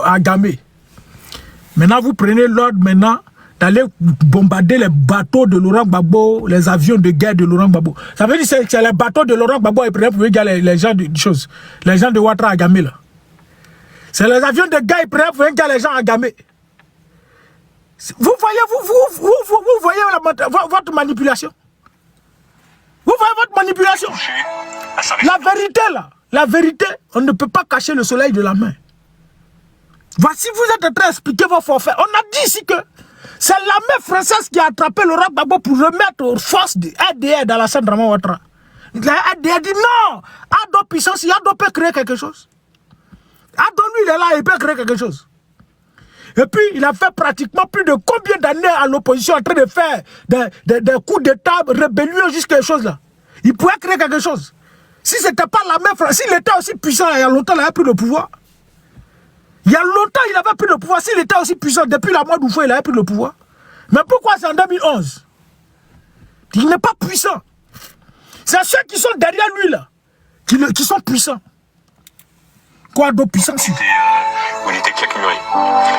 à Gamé. Maintenant, vous prenez l'ordre d'aller bombarder les bateaux de Laurent Gbagbo, les avions de guerre de Laurent Gbagbo. Ça veut dire que c'est les bateaux de Laurent Gbagbo et pour les gens de Ouattara à Gamé là. C'est les avions de guerre et pour les gens à Gamé. Vous voyez votre manipulation. Vous voyez votre manipulation. La vérité, on ne peut pas cacher le soleil de la main. Voici, vous êtes en train d'expliquer vos forfaits. On a dit ici que c'est l'armée française qui a attrapé Laurent Gbagbo pour remettre aux forces de RDR dans la scène de Ouattara. La RDR dit non, Ado puissance, Ado peut créer quelque chose. Ado lui, il est là, il peut créer quelque chose. Et puis, il a fait pratiquement plus de combien d'années à l'opposition en train de faire des coups d'état rébellieux jusqu'à quelque chose là. Il pouvait créer quelque chose. Si ce n'était pas la même France, s'il était aussi puissant, il y a longtemps, il avait pris le pouvoir. Il y a longtemps, il avait pris le pouvoir. S'il était aussi puissant, depuis la mort d'Oufoué, il avait pris le pouvoir. Mais pourquoi c'est en 2011? Il n'est pas puissant. C'est ceux qui sont derrière lui là, qui sont puissants. Quoi d'autre puissant? Où il était claquemuré.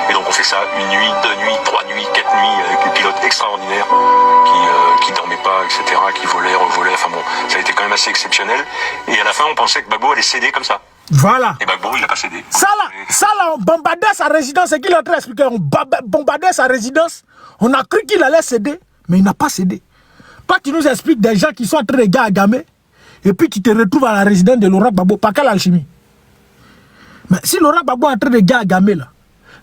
Et donc on fait ça une nuit, 2 nuits, 3 nuits, 4 nuits avec des pilotes extraordinaires qui dormaient pas, etc., qui volaient, revolaient. Enfin bon, ça a été quand même assez exceptionnel. Et à la fin, on pensait que Gbagbo allait céder comme ça. Voilà. Et Gbagbo, il n'a pas cédé. Ça là, on bombardait sa résidence. C'est qu'il est en train d'expliquer. On bombardait sa résidence. On a cru qu'il allait céder, mais il n'a pas cédé. Toi, tu nous expliques des gens qui sont en train de gars à Gamé, et puis tu te retrouves à la résidence de Laurent Gbagbo. Par quelle alchimie? Mais si Laurent Gbagbo est en train de gars à Gamé là,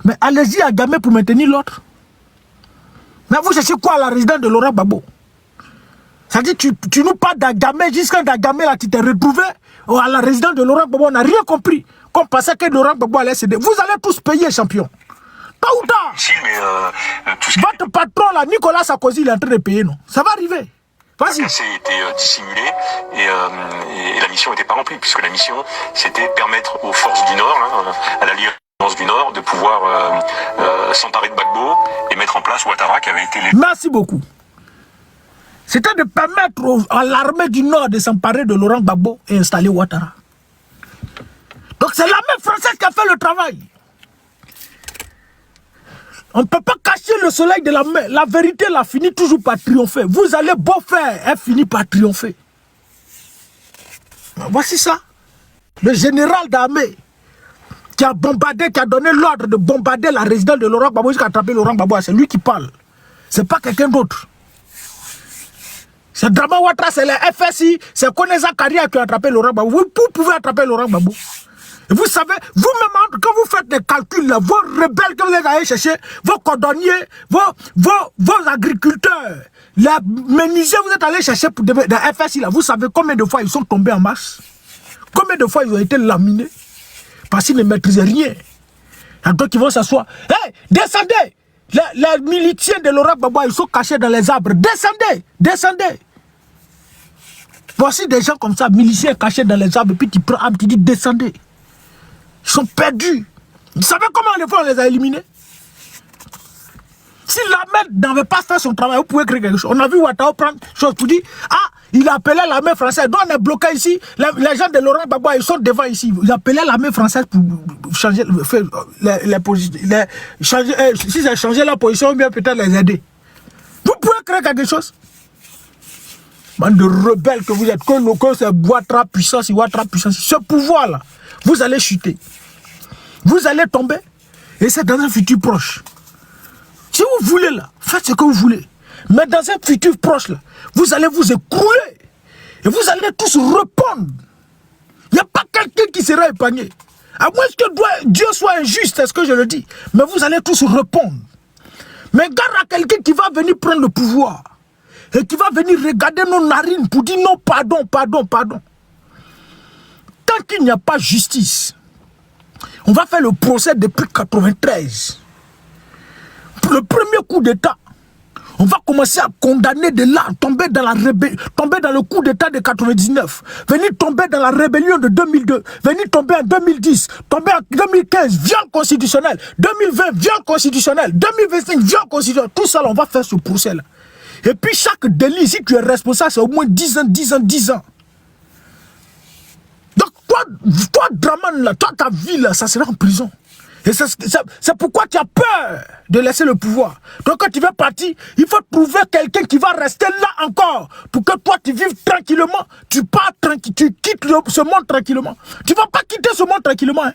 mais allez-y à Gamé pour maintenir l'autre. Mais vous cherchez quoi à la résidence de Laurent Gbagbo? Ça dit tu nous parles d'Agamé, jusqu'à d'Agamé là, tu t'es retrouvé à la résidence de Laurent Gbagbo, on n'a rien compris. Qu'on pensait que Laurent Gbagbo allait céder. Vous allez tous payer, champion. Pas ou tard. Si, mais tout ce votre patron là, Nicolas Sarkozy, il est en train de payer, non? Ça va arriver. Vas-y. Ça a été dissimulé et la mission n'était pas remplie, puisque la mission, c'était permettre aux forces du Nord, hein, à l'Alliance du Nord, de pouvoir s'emparer de Gbagbo et mettre en place Ouattara qui avait été... Merci beaucoup. C'était de permettre à l'armée du Nord de s'emparer de Laurent Gbagbo et installer Ouattara. Donc c'est l'armée française qui a fait le travail. On ne peut pas cacher le soleil de la main. La vérité, elle finit toujours par triompher. Vous allez beau faire, elle finit par triompher. Voici ça. Le général d'armée qui a bombardé, qui a donné l'ordre de bombarder la résidence de Laurent Gbagbo jusqu'à attraper Laurent Gbagbo, c'est lui qui parle. C'est pas quelqu'un d'autre. C'est Drama Ouattara, c'est les FSI, c'est Koneza Karia qui a attrapé Laurent Gbagbo. Vous pouvez attraper Laurent Gbagbo. Et vous savez, vous-même, quand vous faites des calculs, là, vos rebelles que vous allez chercher, vos cordonniers, vos agriculteurs, les menuisiers, vous êtes allés chercher pour des FSI, là, vous savez combien de fois ils sont tombés en masse? Combien de fois ils ont été laminés? parce qu'ils ne maîtrisaient rien. Et donc ils vont s'asseoir. Hey, descendez! Les miliciens de Laurent Gbagbo, ils sont cachés dans les arbres. Descendez! Descendez! Voici des gens comme ça, miliciens cachés dans les arbres, puis tu prends arme, tu dis descendez. Ils sont perdus. Vous savez comment on les a éliminés? Si l'armée n'avait pas fait son travail, vous pouvez créer quelque chose. On a vu Ouattara prendre chose pour dire, ah, il a appelé l'armée française. Donc on est bloqué ici. Les gens de Laurent Gbagbo, ils sont devant ici. Ils appelaient l'armée française pour changer les positions. Si ça changeait la position, bien peut-être les aider. Vous pouvez créer quelque chose. Bande de rebelles que vous êtes, que c'est Ouattara puissance, Ouattara puissance. Ce pouvoir-là, vous allez chuter. Vous allez tomber. Et c'est dans un futur proche. Si vous voulez là, faites ce que vous voulez. Mais dans un futur proche là, vous allez vous écrouler. Et vous allez tous répondre. Il n'y a pas quelqu'un qui sera épargné. À moins que Dieu soit injuste, est-ce que je le dis. Mais vous allez tous répondre. Mais garde à quelqu'un qui va venir prendre le pouvoir. Et qui va venir regarder nos narines pour dire non, pardon, pardon, pardon. Tant qu'il n'y a pas justice, on va faire le procès depuis 1993. Le premier coup d'État, on va commencer à condamner de là, tomber dans le coup d'État de 99, venir tomber dans la rébellion de 2002, venir tomber en 2010, tomber en 2015, viol constitutionnel, 2020, viol constitutionnel, 2025, viol constitutionnel. Tout ça, là, on va faire ce procès-là. Et puis chaque délit, si tu es responsable, c'est au moins 10 ans, 10 ans, 10 ans. Donc toi Draman, là, toi, ta vie, là, ça sera en prison. Et c'est pourquoi tu as peur de laisser le pouvoir. Donc quand tu veux partir, il faut trouver quelqu'un qui va rester là encore. Pour que toi tu vives tranquillement. Tu pars tranquille, tu quittes ce monde tranquillement. Tu ne vas pas quitter ce monde tranquillement. Hein.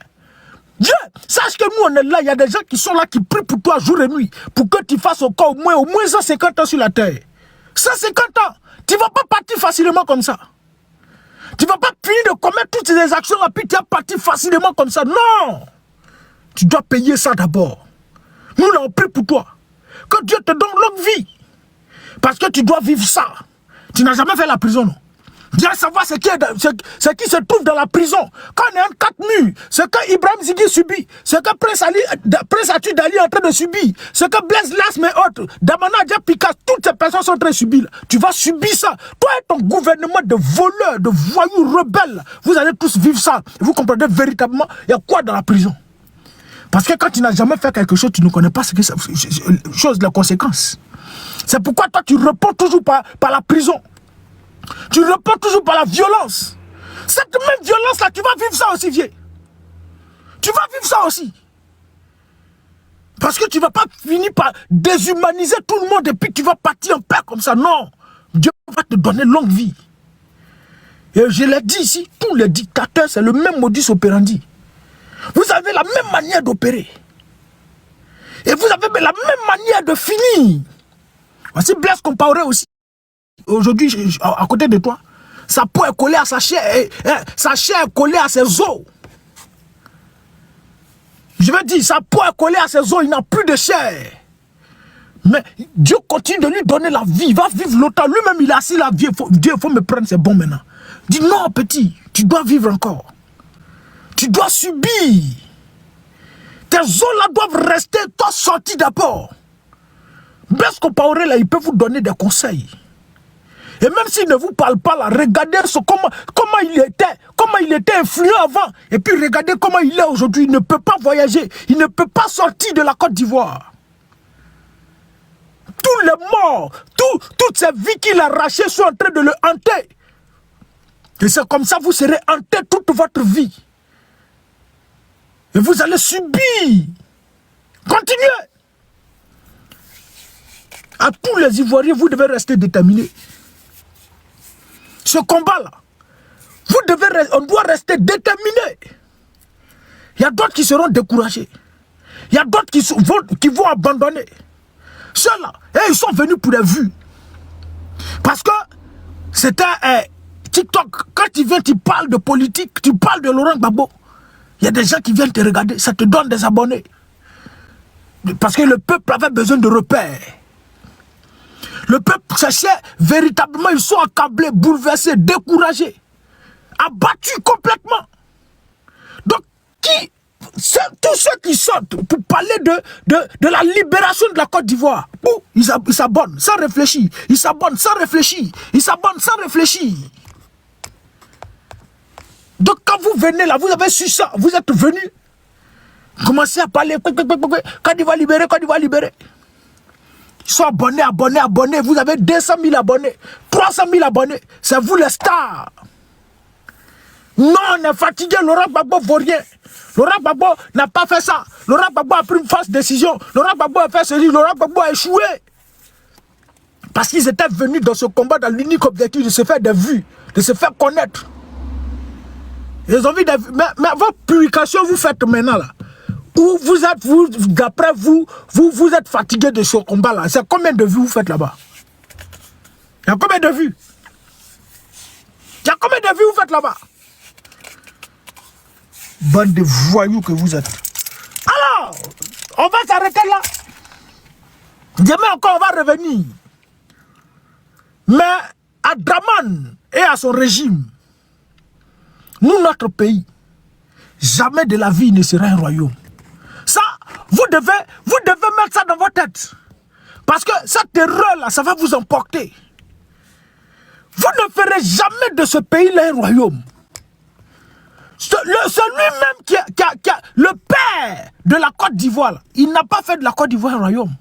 Dieu, sache que nous on est là, il y a des gens qui sont là qui prient pour toi jour et nuit. Pour que tu fasses encore au moins 150 ans sur la terre. 150 ans. Tu ne vas pas partir facilement comme ça. Tu ne vas pas finir de commettre toutes ces actions là, puis tu vas partir facilement comme ça. Non. Tu dois payer ça d'abord. Nous, là, on prie pour toi. Que Dieu te donne longue vie. Parce que tu dois vivre ça. Tu n'as jamais fait la prison, non? Viens savoir ce qui se trouve dans la prison. Quand on est en 4 murs, ce que Ibrahim Zigui subit, ce que Prince Atu Dali est en train de subir, ce que Blaise Lasme et autres, Damana Diapika, toutes ces personnes sont en train de subir. Tu vas subir ça. Toi et ton gouvernement de voleurs, de voyous rebelles, vous allez tous vivre ça. Vous comprenez véritablement, il y a quoi dans la prison? Parce que quand tu n'as jamais fait quelque chose, tu ne connais pas ce que c'est, les conséquences. C'est pourquoi toi, tu réponds toujours par la prison. Tu réponds toujours par la violence. Cette même violence-là, tu vas vivre ça aussi, vieux. Tu vas vivre ça aussi. Parce que tu ne vas pas finir par déshumaniser tout le monde et puis tu vas partir en paix comme ça. Non. Dieu va te donner longue vie. Et je l'ai dit ici, tous les dictateurs, c'est le même modus operandi. Vous avez la même manière d'opérer. Et vous avez la même manière de finir. Voici Blaise Compaoré aussi. Aujourd'hui, à côté de toi, sa peau est collée à sa chair. Sa chair est collée à ses os. Je veux dire, sa peau est collée à ses os. Il n'a plus de chair. Mais Dieu continue de lui donner la vie. Il va vivre longtemps. Lui-même, il a assis la vie. Dieu, il faut me prendre, c'est bon maintenant. Dis non, petit, tu dois vivre encore. Tu dois subir. Tes os là doivent rester, toi sorti d'abord. Blaise Compaoré là, il peut vous donner des conseils. Et même s'il ne vous parle pas là, regardez comment il était influent avant. Et puis regardez comment il est aujourd'hui. Il ne peut pas voyager. Il ne peut pas sortir de la Côte d'Ivoire. Tous les morts, toutes ces vies qu'il a arrachées sont en train de le hanter. Et c'est comme ça que vous serez hanté toute votre vie. Et vous allez subir. Continuez. À tous les Ivoiriens, vous devez rester déterminés. Ce combat-là, on doit rester déterminés. Il y a d'autres qui seront découragés. Il y a d'autres qui vont abandonner. Ceux-là, ils sont venus pour les vues. Parce que c'était TikTok. Quand tu viens, tu parles de politique, tu parles de Laurent Gbagbo. Il y a des gens qui viennent te regarder, ça te donne des abonnés. Parce que le peuple avait besoin de repères. Le peuple cherchait véritablement, ils sont accablés, bouleversés, découragés, abattus complètement. Donc, qui tous ceux qui sortent pour parler de la libération de la Côte d'Ivoire, ils s'abonnent sans réfléchir. Ils s'abonnent sans réfléchir. Ils s'abonnent sans réfléchir. Donc quand vous venez là, vous avez su ça, vous êtes venus, commencez à parler, Côte d'Ivoire libérée, Côte d'Ivoire libérée. Ils sont abonnés, abonnés, vous avez 200 000 abonnés, 300 000 abonnés, c'est vous les stars. Non, on est fatigué, Laurent Gbagbo vaut rien. Laurent Gbagbo n'a pas fait ça. Laurent Gbagbo a pris une fausse décision. Laurent Gbagbo a fait ceci, Laurent Gbagbo a échoué. Parce qu'ils étaient venus dans ce combat dans l'unique objectif de se faire des vues, de se faire connaître. Ils ont vu des vues. Mais votre publication, vous faites maintenant là. Où vous êtes, d'après vous êtes fatigué de ce combat là. C'est combien de vues vous faites là-bas? Il y a combien de vues? Il y a combien de vues vous faites là-bas? Bande de voyous que vous êtes. Alors, on va s'arrêter là. Demain encore, on va revenir. Mais à Draman et à son régime, nous, notre pays, jamais de la vie ne sera un royaume. Ça, vous devez mettre ça dans votre tête. Parce que cette erreur-là, ça va vous emporter. Vous ne ferez jamais de ce pays-là un royaume. Celui-même qui a le père de la Côte d'Ivoire, il n'a pas fait de la Côte d'Ivoire un royaume.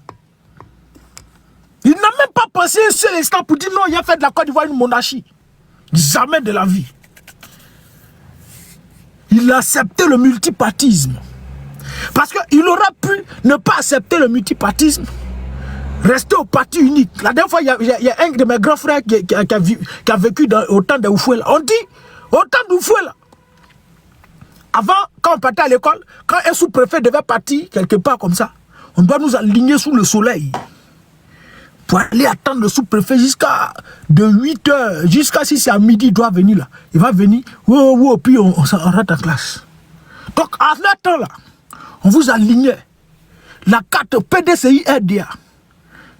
Il n'a même pas pensé un seul instant pour dire non, il a fait de la Côte d'Ivoire une monarchie. Jamais de la vie. Il a accepté le multipartisme. Parce qu'il aurait pu ne pas accepter le multipartisme, rester au parti unique. La dernière fois, il y a un de mes grands frères qui a vécu au temps de Oufoué. On dit, au temps d'Oufoué, avant, quand on partait à l'école, quand un sous-préfet devait partir quelque part comme ça, on doit nous aligner sous le soleil pour aller attendre le sous-préfet jusqu'à de 8 h, jusqu'à si c'est à midi, il doit venir là. Il va venir, puis on rentre en classe. Donc, à ce temps-là, on vous alignait la carte PDCI RDA,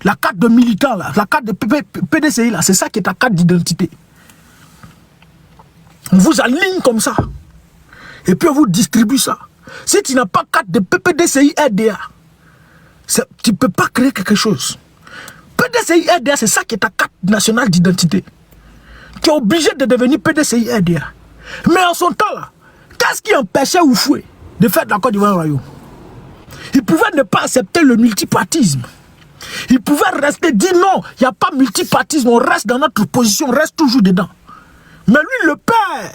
la carte de militant là, la carte de PDCI là, c'est ça qui est ta carte d'identité. On vous aligne comme ça. Et puis on vous distribue ça. Si tu n'as pas carte de PDCI RDA, tu ne peux pas créer quelque chose. PDCI RDA, c'est ça qui est ta carte nationale d'identité. Tu es obligé de devenir PDCI RDA. Mais en son temps là, qu'est-ce qui empêchait Oufoué de faire de la Côte d'Ivoire un royaume? Il pouvait ne pas accepter le multipartisme. Il pouvait rester, dire non, il n'y a pas multipartisme, on reste dans notre position, on reste toujours dedans. Mais lui, le père,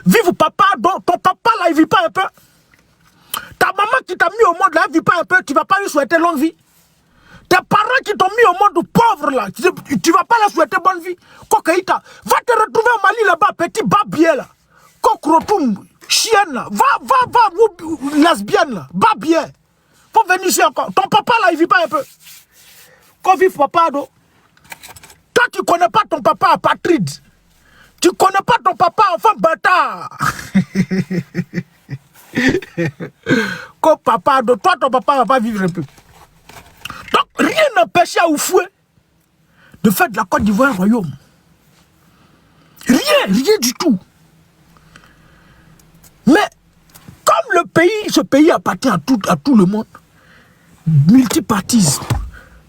vive papa, ton papa là, il ne vit pas un peu. Ta maman qui t'a mis au monde là, elle ne vit pas un peu, tu ne vas pas lui souhaiter longue vie. Tes parents qui t'ont mis au monde pauvre là, tu ne vas pas leur souhaiter bonne vie. Kokaïta, va te retrouver au Mali là-bas, petit babier là. Kokrotoum, chienne là, va, lesbienne là, babier. Faut venir ici encore. Ton papa là, il vit pas un peu. Qu'on vive papa, do. Toi, tu connais pas ton papa apatride. Tu connais pas ton papa enfant bâtard. Comme papa, do. Toi, ton papa va pas vivre un peu. Donc, rien n'empêchait à Oufoué de faire de la Côte d'Ivoire un royaume. Rien du tout. Mais, comme ce pays appartient à tout le monde, multipartisme,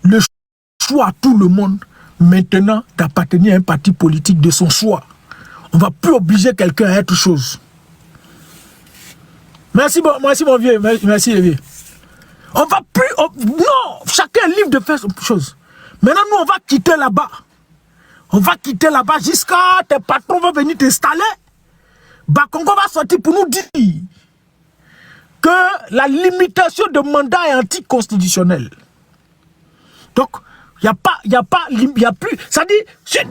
le choix à tout le monde, maintenant d'appartenir à un parti politique de son choix. On ne va plus obliger quelqu'un à être chose. Merci mon vieux, merci les vieux. On va plus... non, chacun est libre de faire son chose. Maintenant, nous, on va quitter là-bas. On va quitter là-bas jusqu'à tes patrons vont venir t'installer. Bakongo va sortir pour nous dire que la limitation de mandat est anticonstitutionnelle. Donc, il n'y a plus... Ça dit,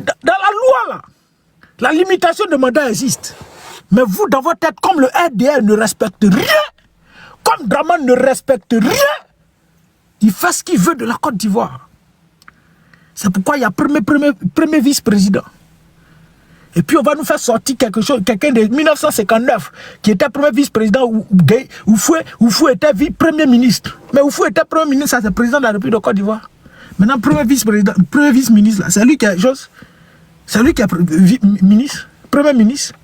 dans la loi, là, la limitation de mandat existe. Mais vous, dans votre tête, comme le RDL ne respecte rien, comme Draman ne respecte rien, il fait ce qu'il veut de la Côte d'Ivoire. C'est pourquoi il y a premier vice-président. Et puis on va nous faire sortir quelqu'un de 1959 qui était premier vice-président Oufoué était premier ministre. Mais Oufoué était premier ministre, ça c'est le président de la République de Côte d'Ivoire. Maintenant, premier vice-président, premier vice-ministre, c'est lui qui est ministre, premier ministre.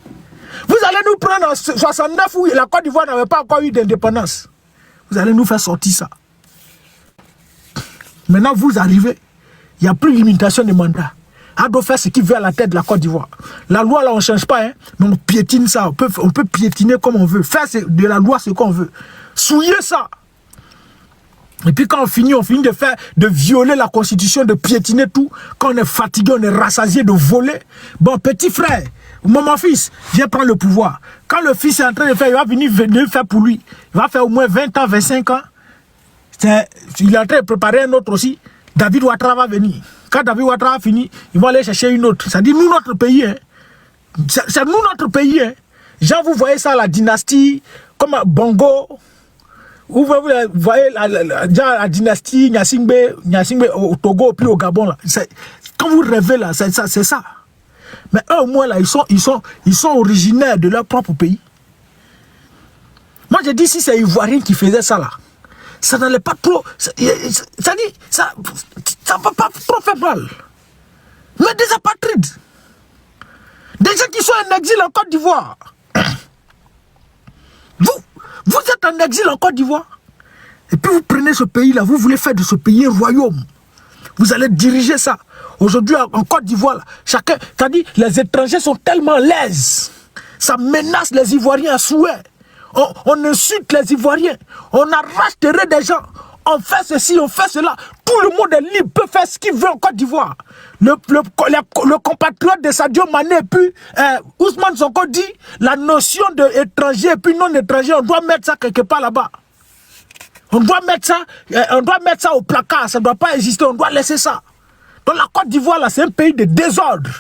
Vous allez nous prendre en 69 où la Côte d'Ivoire n'avait pas encore eu d'indépendance. Vous allez nous faire sortir ça. Maintenant, vous arrivez, il n'y a plus de limitation de mandat. On doit faire ce qu'il veut à la tête de la Côte d'Ivoire. La loi, là, on ne change pas, hein, mais on piétine ça. On peut piétiner comme on veut. Faire de la loi ce qu'on veut. Souiller ça. Et puis quand on finit de violer la constitution, de piétiner tout. Quand on est fatigué, on est rassasié de voler. Bon, petit frère, mon fils, viens prendre le pouvoir. Quand le fils est en train de faire, il va venir faire pour lui. Il va faire au moins 20 ans, 25 ans. Il est en train de préparer un autre aussi. David Ouattara va venir. Quand David Ouattara a fini, ils vont aller chercher une autre. Ça dit nous, notre pays. Hein. C'est nous, notre pays. Hein. Genre, vous voyez ça, la dynastie, comme Bongo. Vous voyez la dynastie Nyasingbe au Togo, puis au Gabon. Là. Quand vous rêvez là, c'est ça. Mais eux, au moins, là, ils sont originaires de leur propre pays. Moi, je dis, si c'est Ivoirien qui faisait ça là, ça n'allait pas trop. Ça va pas trop faire mal. Mais des apatrides, des gens qui sont en exil en Côte d'Ivoire. Vous êtes en exil en Côte d'Ivoire. Et puis vous prenez ce pays-là, vous voulez faire de ce pays un royaume. Vous allez diriger ça. Aujourd'hui, en Côte d'Ivoire, chacun, c'est-à-dire, les étrangers sont tellement laises. Ça menace les Ivoiriens à souhait. On insulte les Ivoiriens. On arrache terre des gens. On fait ceci, on fait cela. Tout le monde est libre, peut faire ce qu'il veut en Côte d'Ivoire. Le compatriote de Sadio Mané et puis Ousmane Sonko dit la notion d'étranger et puis non étranger, on doit mettre ça quelque part là-bas. On doit mettre ça au placard, ça ne doit pas exister, on doit laisser ça. Donc la Côte d'Ivoire, là, c'est un pays de désordre.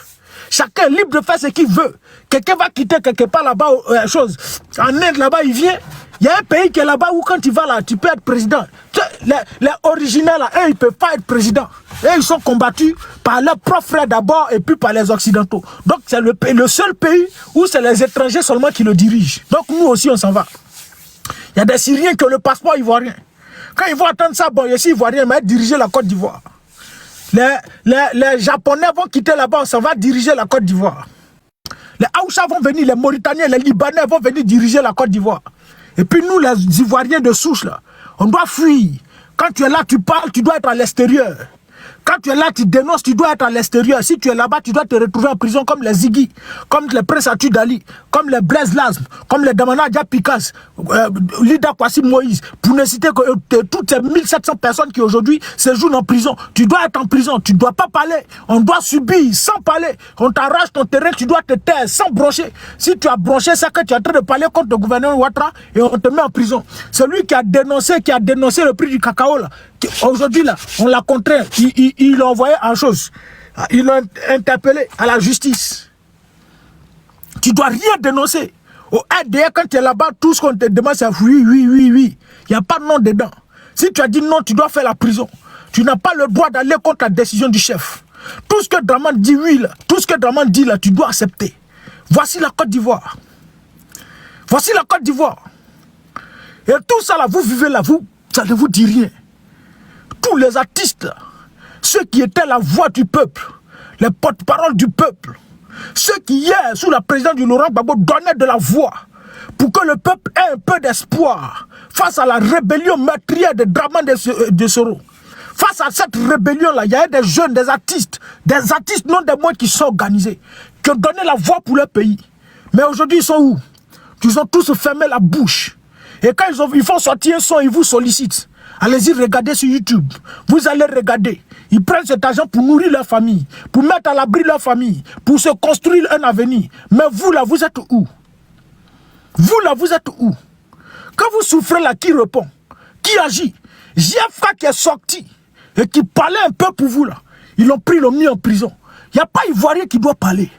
Chacun est libre de faire ce qu'il veut. Quelqu'un va quitter quelque part là-bas, en Inde là-bas, il vient. Il y a un pays qui est là-bas où quand tu vas là, tu peux être président. Les originaux là, eux, ils ne peuvent pas être présidents. Et ils sont combattus par leurs propres frères d'abord et puis par les Occidentaux. Donc c'est le seul pays où c'est les étrangers seulement qui le dirigent. Donc nous aussi, on s'en va. Il y a des Syriens qui ont le passeport ivoirien. Quand ils vont attendre ça, bon, je suis ivoirien, mais diriger la Côte d'Ivoire. Les Japonais vont quitter là-bas, on s'en va diriger la Côte d'Ivoire. Les Haoussa vont venir, les Mauritaniens, les Libanais vont venir diriger la Côte d'Ivoire. Et puis nous, les Ivoiriens de souche, là, on doit fuir. Quand tu es là, tu parles, tu dois être à l'extérieur. Quand tu es là, tu dénonces, tu dois être à l'extérieur. Si tu es là-bas, tu dois te retrouver en prison comme les Ziggy, comme les Prince Atou Dali, comme les Blaise Lazme, comme les Damana Dia Pikas, Lida Kwasi Moïse, pour ne citer que toutes ces 1700 personnes qui aujourd'hui séjournent en prison. Tu dois être en prison, tu ne dois pas parler. On doit subir sans parler. On t'arrache ton terrain, tu dois te taire sans broncher. Si tu as bronché, c'est que tu es en train de parler contre le gouvernement Ouattara et on te met en prison. Celui qui a dénoncé le prix du cacao, là, aujourd'hui, là, on l'a contraint. Il l'a envoyé en chose. Il l'a interpellé à la justice. Tu dois rien dénoncer. Au RDA, quand tu es là-bas, tout ce qu'on te demande, c'est oui. Il n'y a pas de nom dedans. Si tu as dit non, tu dois faire la prison. Tu n'as pas le droit d'aller contre la décision du chef. Tout ce que Draman dit oui, là, tout ce que Draman dit là, tu dois accepter. Voici la Côte d'Ivoire. Voici la Côte d'Ivoire. Et tout ça là, vous vivez là, ça ne vous dit rien. Tous les artistes là, ceux qui étaient la voix du peuple, les porte-parole du peuple, ceux qui hier, sous la présidence du Laurent Gbagbo, donnaient de la voix pour que le peuple ait un peu d'espoir face à la rébellion meurtrière de Draman de Soro. Face à cette rébellion-là, il y a des jeunes, des artistes non des moindres qui sont organisés, qui ont donné la voix pour leur pays. Mais aujourd'hui, ils sont où? Ils ont tous fermé la bouche. Et quand ils font sortir un son, ils vous sollicitent. Allez-y, regardez sur YouTube. Vous allez regarder. Ils prennent cet argent pour nourrir leur famille, pour mettre à l'abri leur famille, pour se construire un avenir. Mais vous là, vous êtes où? Vous là, vous êtes où? Quand vous souffrez là, qui répond? Qui agit? JFK qui est sorti et qui parlait un peu pour vous là. Ils l'ont pris, ils l'ont mis en prison. Il n'y a pas Ivoirien qui doit parler.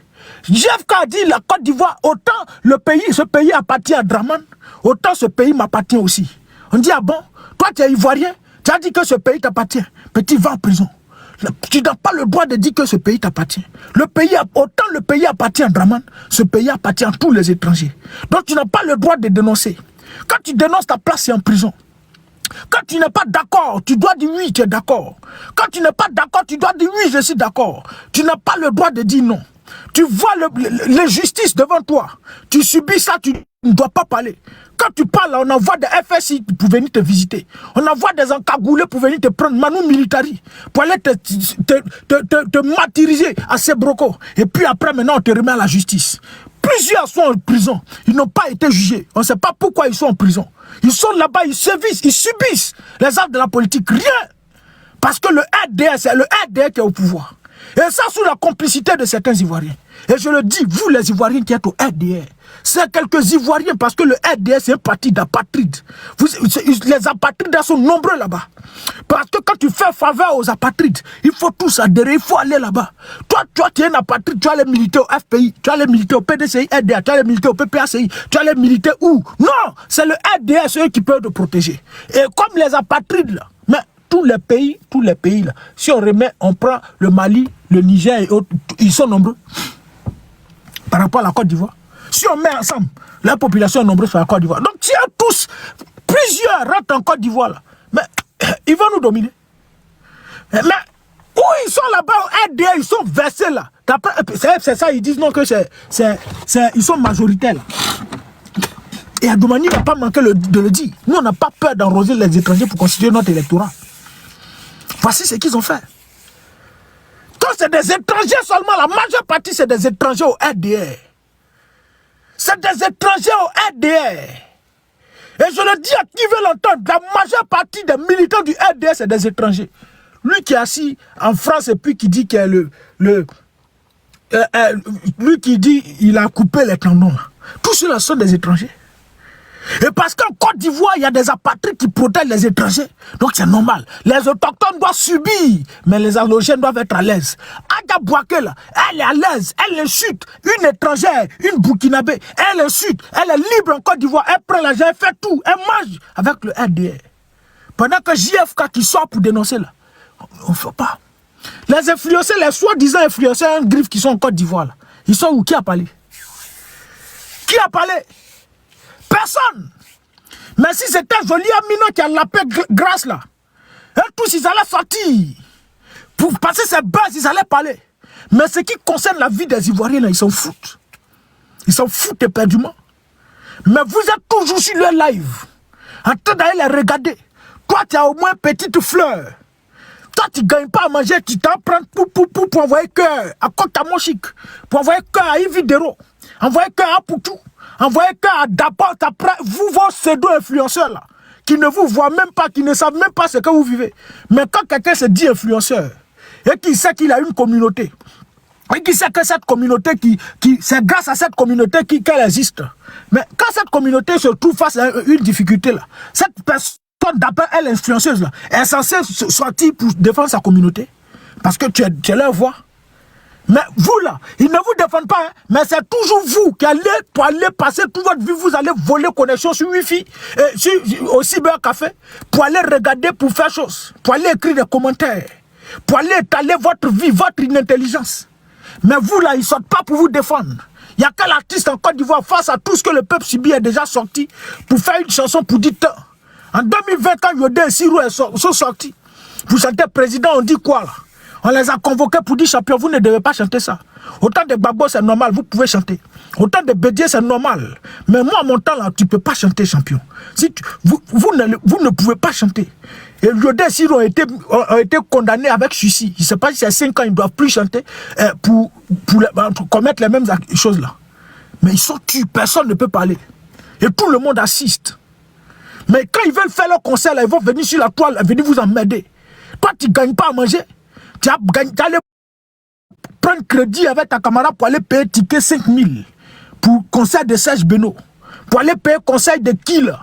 JFK a dit la Côte d'Ivoire, autant ce pays appartient à Draman, autant ce pays m'appartient aussi. On dit, ah bon, toi tu es Ivoirien, tu as dit que ce pays t'appartient, mais tu vas en prison. Tu n'as pas le droit de dire que ce pays t'appartient. Autant le pays appartient à Draman, ce pays appartient à tous les étrangers. Donc tu n'as pas le droit de dénoncer. Quand tu dénonces, ta place c'est en prison. Quand tu n'es pas d'accord, tu dois dire oui, tu es d'accord. Quand tu n'es pas d'accord, tu dois dire oui, je suis d'accord. Tu n'as pas le droit de dire non. Tu vois l'injustice devant toi. Tu subis ça, tu ne dois pas parler. Quand tu parles, on envoie des FSI pour venir te visiter. On envoie des encagoulés pour venir te prendre Manu Militari, pour aller te martyriser à ces brocos. Et puis après, maintenant, on te remet à la justice. Plusieurs sont en prison. Ils n'ont pas été jugés. On ne sait pas pourquoi ils sont en prison. Ils sont là-bas, ils sévissent, ils subissent les actes de la politique. Rien. Parce que le RDR, c'est le RDR qui est au pouvoir. Et ça sous la complicité de certains Ivoiriens. Et je le dis, vous les Ivoiriens qui êtes au RDR, c'est quelques Ivoiriens parce que le RDR c'est un parti d'apatrides. Les apatrides sont nombreux là-bas. Parce que quand tu fais faveur aux apatrides, il faut tous adhérer, il faut aller là-bas. Toi, tu es un apatride, tu as les militaires au FPI, tu as les militaires au PDCI, RDR, tu as les militaires au PPACI, tu as les militaires où? Non, c'est le RDR, c'est eux qui peuvent te protéger. Et comme les apatrides là, mais tous les pays là, si on remet, on prend le Mali, le Niger et autres, ils sont nombreux par rapport à la Côte d'Ivoire. Si on met ensemble, la population est nombreuse sur la Côte d'Ivoire. Donc si tous, plusieurs rentrent en Côte d'Ivoire là, mais ils vont nous dominer. Mais où ils sont là-bas au RDA, ils sont versés là. C'est ça, ils disent non que ils sont majoritaires là. Et Adoumani n'a pas manqué de le dire. Nous, on n'a pas peur d'enroser les étrangers pour constituer notre électorat. Voici ce qu'ils ont fait. Quand c'est des étrangers seulement, la majeure partie, c'est des étrangers au RDR. C'est des étrangers au RDR. Et je le dis à qui veut l'entendre, la majeure partie des militants du RDR, c'est des étrangers. Lui qui est assis en France et puis qui dit qu'il est lui qui dit il a coupé les tendons. Tous ceux-là sont des étrangers. Et parce qu'en Côte d'Ivoire, il y a des apatrides qui protègent les étrangers. Donc c'est normal. Les autochtones doivent subir, mais les allogènes doivent être à l'aise. Aga Bouaké, là, elle est à l'aise, elle insulte une étrangère, une Burkinabé, elle insulte, elle est libre en Côte d'Ivoire, elle prend l'argent, elle fait tout, elle mange avec le RDR. Pendant que JFK qui sort pour dénoncer là, on ne fait pas. Les influenceurs, les soi-disant influenceurs en griffe qui sont en Côte d'Ivoire là, ils sont où? Qui a parlé? Qui a parlé? Personne. Mais si c'était Joli Amina qui a la paix grâce là, et tous ils allaient sortir. Pour passer ces bases, ils allaient parler. Mais ce qui concerne la vie des Ivoiriens là, ils s'en foutent. Ils s'en foutent éperdument. Mais vous êtes toujours sur le live, en train d'aller les regarder. Toi, tu as au moins une petite fleur. Toi, tu ne gagnes pas à manger, tu t'en prends pour envoyer cœur à Kota Mochik, pour envoyer cœur à Ividero, envoyer cœur à Poutou. Envoyez qu'à d'abord après, vous, vos pseudo-influenceurs là, qui ne vous voient même pas, qui ne savent même pas ce que vous vivez. Mais quand quelqu'un se dit influenceur, et qui sait qu'il a une communauté, et qui sait que cette communauté, c'est grâce à cette communauté qu'elle existe. Mais quand cette communauté se trouve face à une difficulté là, cette personne d'après elle, influenceuse là, est censée sortir pour défendre sa communauté. Parce que tu es leur voix. Mais vous là, ils ne vous défendent pas, hein, mais c'est toujours vous qui allez, pour aller passer toute votre vie, vous allez voler connexion sur Wi-Fi, au cybercafé, pour aller regarder, pour faire chose, pour aller écrire des commentaires, pour aller étaler votre vie, votre inintelligence. Mais vous là, ils ne sortent pas pour vous défendre. Il n'y a qu'un artiste en Côte d'Ivoire, face à tout ce que le peuple subit, est déjà sorti pour faire une chanson pour dire tant. En 2020, quand Yodé et Sirou sont sortis, pour chanter président, on dit quoi là? On les a convoqués pour dire champion, vous ne devez pas chanter ça. Autant de Gbagbo, c'est normal, vous pouvez chanter. Autant de Bédier, c'est normal. Mais moi, à mon temps, là, tu ne peux pas chanter champion. Si vous ne pouvez pas chanter. Et Yodé et Sirou ont été condamnés avec suicide. Je ne sais pas si c'est 5 ans, ils ne doivent plus chanter pour commettre les mêmes choses là. Mais ils sont tués, personne ne peut parler. Et tout le monde assiste. Mais quand ils veulent faire leur concert, là, ils vont venir sur la toile, venir vous emmerder. Toi, tu ne gagnes pas à manger. Tu allais prendre crédit avec ta camarade pour aller payer ticket 5 000 pour concert de Serge Beno. Pour aller payer concert de qui là?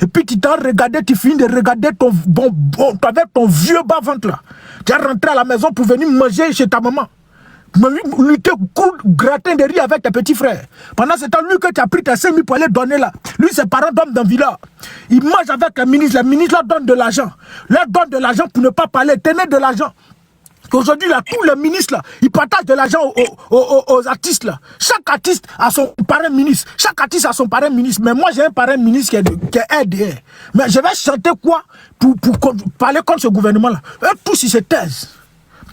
Et puis tu t'en regardé, tu finis de regarder avec ton vieux bas-ventre là. Tu es rentré à la maison pour venir manger chez ta maman. Lutter, gratin de riz avec tes petits frères. Pendant ce temps, lui que tu as pris tes 5 000 pour aller donner là. Lui, ses parents donnent dans le village. Il mange avec les ministres leur donnent de l'argent. Leur donnent de l'argent pour ne pas parler. Tenez de l'argent. Aujourd'hui, là, tous les ministres, là, ils partagent de l'argent aux artistes, là. Chaque artiste a son parrain ministre. Chaque artiste a son parrain ministre. Mais moi, j'ai un parrain ministre qui est RDR. Mais je vais chanter quoi pour parler contre ce gouvernement-là? Eux, tous, ils se taisent.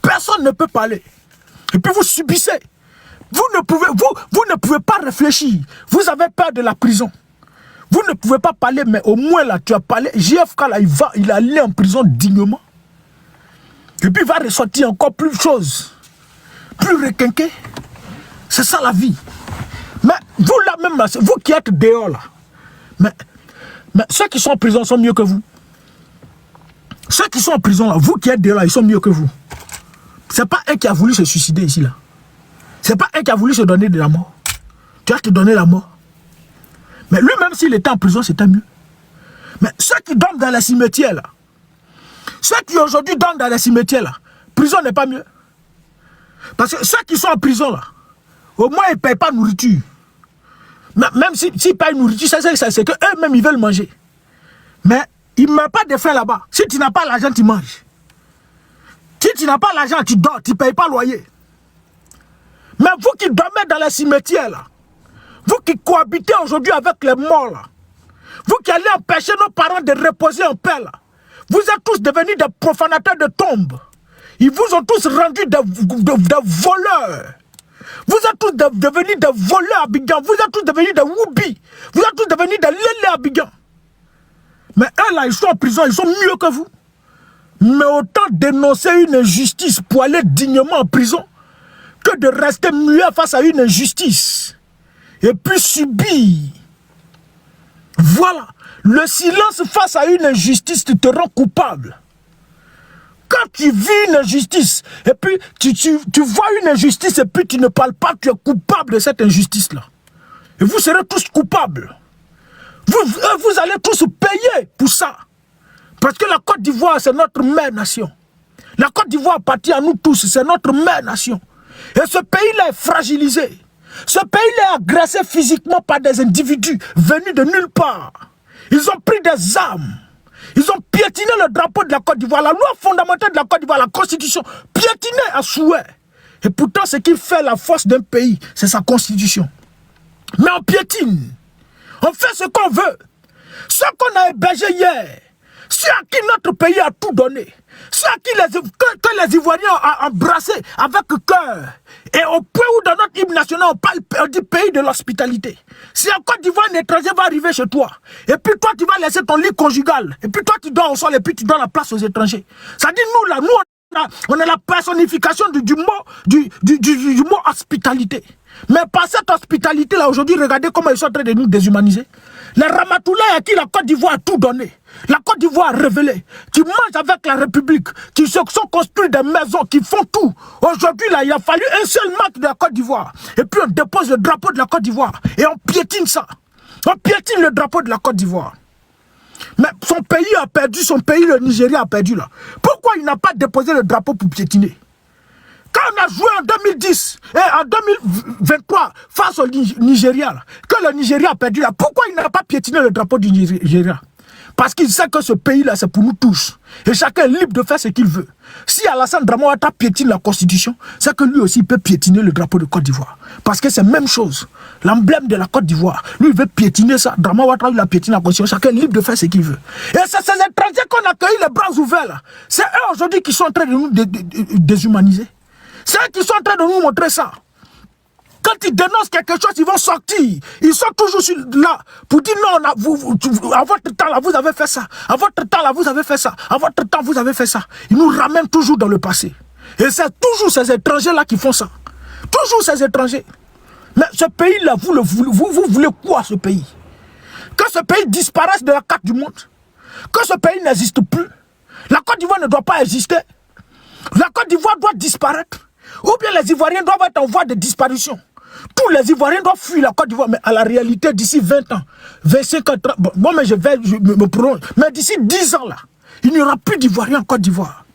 Personne ne peut parler. Et puis, vous subissez. vous ne pouvez pas réfléchir. Vous avez peur de la prison. Vous ne pouvez pas parler, mais au moins là, tu as parlé. JFK là, il est allé en prison dignement. Et puis il va ressortir encore plus de choses. Plus requinqué. C'est ça la vie. Mais vous là même, vous qui êtes dehors là, mais ceux qui sont en prison sont mieux que vous. Ceux qui sont en prison là, vous qui êtes dehors là, ils sont mieux que vous. C'est pas un qui a voulu se suicider ici là. C'est pas un qui a voulu se donner de la mort. Tu vas te donner la mort. Mais lui-même s'il était en prison, c'était mieux. Mais ceux qui dorment dans les cimetières là, ceux qui aujourd'hui dorment dans les cimetières là, prison n'est pas mieux. Parce que ceux qui sont en prison là, au moins ils ne payent pas nourriture. Même s'ils payent nourriture, c'est qu'eux-mêmes ils veulent manger. Mais ils ne mettent pas de faim là-bas. Si tu n'as pas l'argent, tu manges. Si tu n'as pas l'argent, tu dors, tu ne payes pas loyer. Mais vous qui dormez dans les cimetières là, vous qui cohabitez aujourd'hui avec les morts là, vous qui allez empêcher nos parents de reposer en paix là, vous êtes tous devenus des profanateurs de tombes. Ils vous ont tous rendu des voleurs. Vous êtes tous devenus des voleurs à Abidjan. Vous êtes tous devenus des woubis. Vous êtes tous devenus des lélés à Abidjan. Mais eux là, ils sont en prison, ils sont mieux que vous. Mais autant dénoncer une injustice pour aller dignement en prison que de rester muet face à une injustice. Et puis subir. Voilà. Le silence face à une injustice te rend coupable. Quand tu vis une injustice, et puis tu vois une injustice, et puis tu ne parles pas, tu es coupable de cette injustice-là. Et vous serez tous coupables. Vous allez tous payer pour ça. Parce que la Côte d'Ivoire, c'est notre mère nation. La Côte d'Ivoire appartient à nous tous, c'est notre mère nation. Et ce pays-là est fragilisé. Ce pays-là est agressé physiquement par des individus venus de nulle part. Ils ont pris des armes. Ils ont piétiné le drapeau de la Côte d'Ivoire, la loi fondamentale de la Côte d'Ivoire, la constitution, piétiné à souhait. Et pourtant, ce qui fait la force d'un pays, c'est sa constitution. Mais on piétine. On fait ce qu'on veut. Ce qu'on a hébergé hier, ceux à qui notre pays a tout donné, ceux à qui que les Ivoiriens ont embrassé avec cœur, et au point où dans notre hymne national on dit pays de l'hospitalité. Si en Côte d'Ivoire un étranger va arriver chez toi, et puis toi tu vas laisser ton lit conjugal, et puis toi tu dors au sol, et puis tu donnes la place aux étrangers. Ça dit nous là, on a la personnification du mot hospitalité. Mais par cette hospitalité là aujourd'hui, regardez comment ils sont en train de nous déshumaniser. Les Ramatoulaye à qui la Côte d'Ivoire a tout donné. La Côte d'Ivoire a révélé. Tu manges avec la République, qui se sont construits des maisons, qui font tout. Aujourd'hui, là, il a fallu un seul marque de la Côte d'Ivoire. Et puis on dépose le drapeau de la Côte d'Ivoire. Et on piétine ça. On piétine le drapeau de la Côte d'Ivoire. Mais son pays a perdu, son pays, le Nigeria, a perdu là. Pourquoi il n'a pas déposé le drapeau pour piétiner? Quand on a joué en 2010 et en 2023 face au Nigeria, là, que le Nigeria a perdu là, pourquoi il n'a pas piétiné le drapeau du Nigeria? Parce qu'il sait que ce pays-là, c'est pour nous tous. Et chacun est libre de faire ce qu'il veut. Si Alassane Dramane Ouattara piétine la Constitution, c'est que lui aussi peut piétiner le drapeau de Côte d'Ivoire. Parce que c'est la même chose. L'emblème de la Côte d'Ivoire, lui, il veut piétiner ça. Dramane Ouattara, il a piétiné la Constitution. Chacun est libre de faire ce qu'il veut. Et c'est ces étrangers qu'on accueille les bras ouverts là. C'est eux aujourd'hui qui sont en train de nous déshumaniser. C'est eux qui sont en train de nous montrer ça. Quand ils dénoncent quelque chose, ils vont sortir. Ils sont toujours là pour dire non, à votre temps là, vous avez fait ça. À votre temps là, vous avez fait ça. À votre temps, vous avez fait ça. Ils nous ramènent toujours dans le passé. Et c'est toujours ces étrangers-là qui font ça. Toujours ces étrangers. Mais ce pays-là, vous voulez quoi, ce pays? Que ce pays disparaisse de la carte du monde. Que ce pays n'existe plus. La Côte d'Ivoire ne doit pas exister. La Côte d'Ivoire doit disparaître. Ou bien les Ivoiriens doivent être en voie de disparition. Tous les Ivoiriens doivent fuir la Côte d'Ivoire. Mais à la réalité, d'ici 20 ans, 25 ans, 30, bon, mais je me prolonge. Mais d'ici 10 ans, là, il n'y aura plus d'Ivoiriens en Côte d'Ivoire.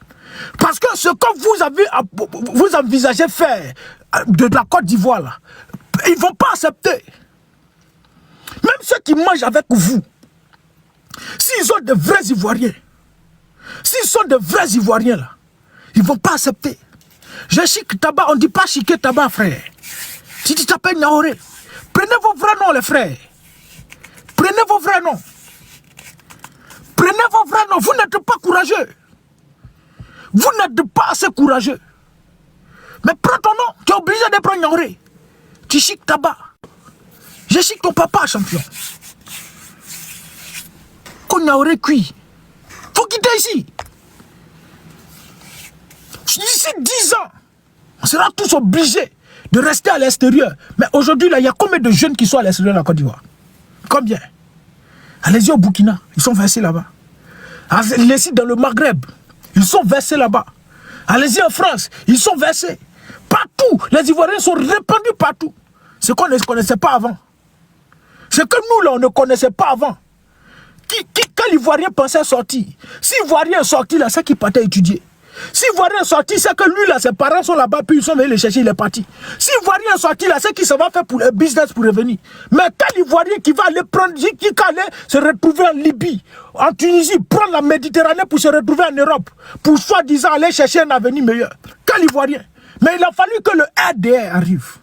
Parce que ce que vous envisagez faire de la Côte d'Ivoire, là, ils ne vont pas accepter. Même ceux qui mangent avec vous, s'ils ont de vrais Ivoiriens, s'ils sont de vrais Ivoiriens, là, ils ne vont pas accepter. Je chic tabac, on ne dit pas chiquer tabac, frère. Si tu t'appelles Niaoré, prenez vos vrais noms, les frères. Prenez vos vrais noms. Prenez vos vrais noms. Vous n'êtes pas courageux. Vous n'êtes pas assez courageux. Mais prends ton nom, tu es obligé de prendre Niaoré. Tu chic tabac. Je chic ton papa, champion. Qu'on a aurait cuit. Faut quitter ici. D'ici 10 ans, on sera tous obligés de rester à l'extérieur. Mais aujourd'hui, là, il y a combien de jeunes qui sont à l'extérieur de la Côte d'Ivoire? Combien? Allez-y au Burkina, ils sont versés là-bas. Allez-y dans le Maghreb, ils sont versés là-bas. Allez-y en France, ils sont versés. Partout, les Ivoiriens sont répandus partout. Ce qu'on ne connaissait pas avant. Ce que nous, là, on ne connaissait pas avant. Quand l'Ivoirien pensait sortir, si l'Ivoirien est sorti là, c'est qu'il partait étudier. Si l'Ivoirien est sorti, c'est que lui là, ses parents sont là-bas, puis ils sont venus le chercher, il est parti. Si l'Ivoirien est sorti là, c'est qu'il se va faire pour le business pour revenir. Mais quand l'Ivoirien qui va aller prendre, qui va aller se retrouver en Libye, en Tunisie, prendre la Méditerranée pour se retrouver en Europe, pour soi-disant aller chercher un avenir meilleur. Quand l'Ivoirien. Mais il a fallu que le RDR arrive.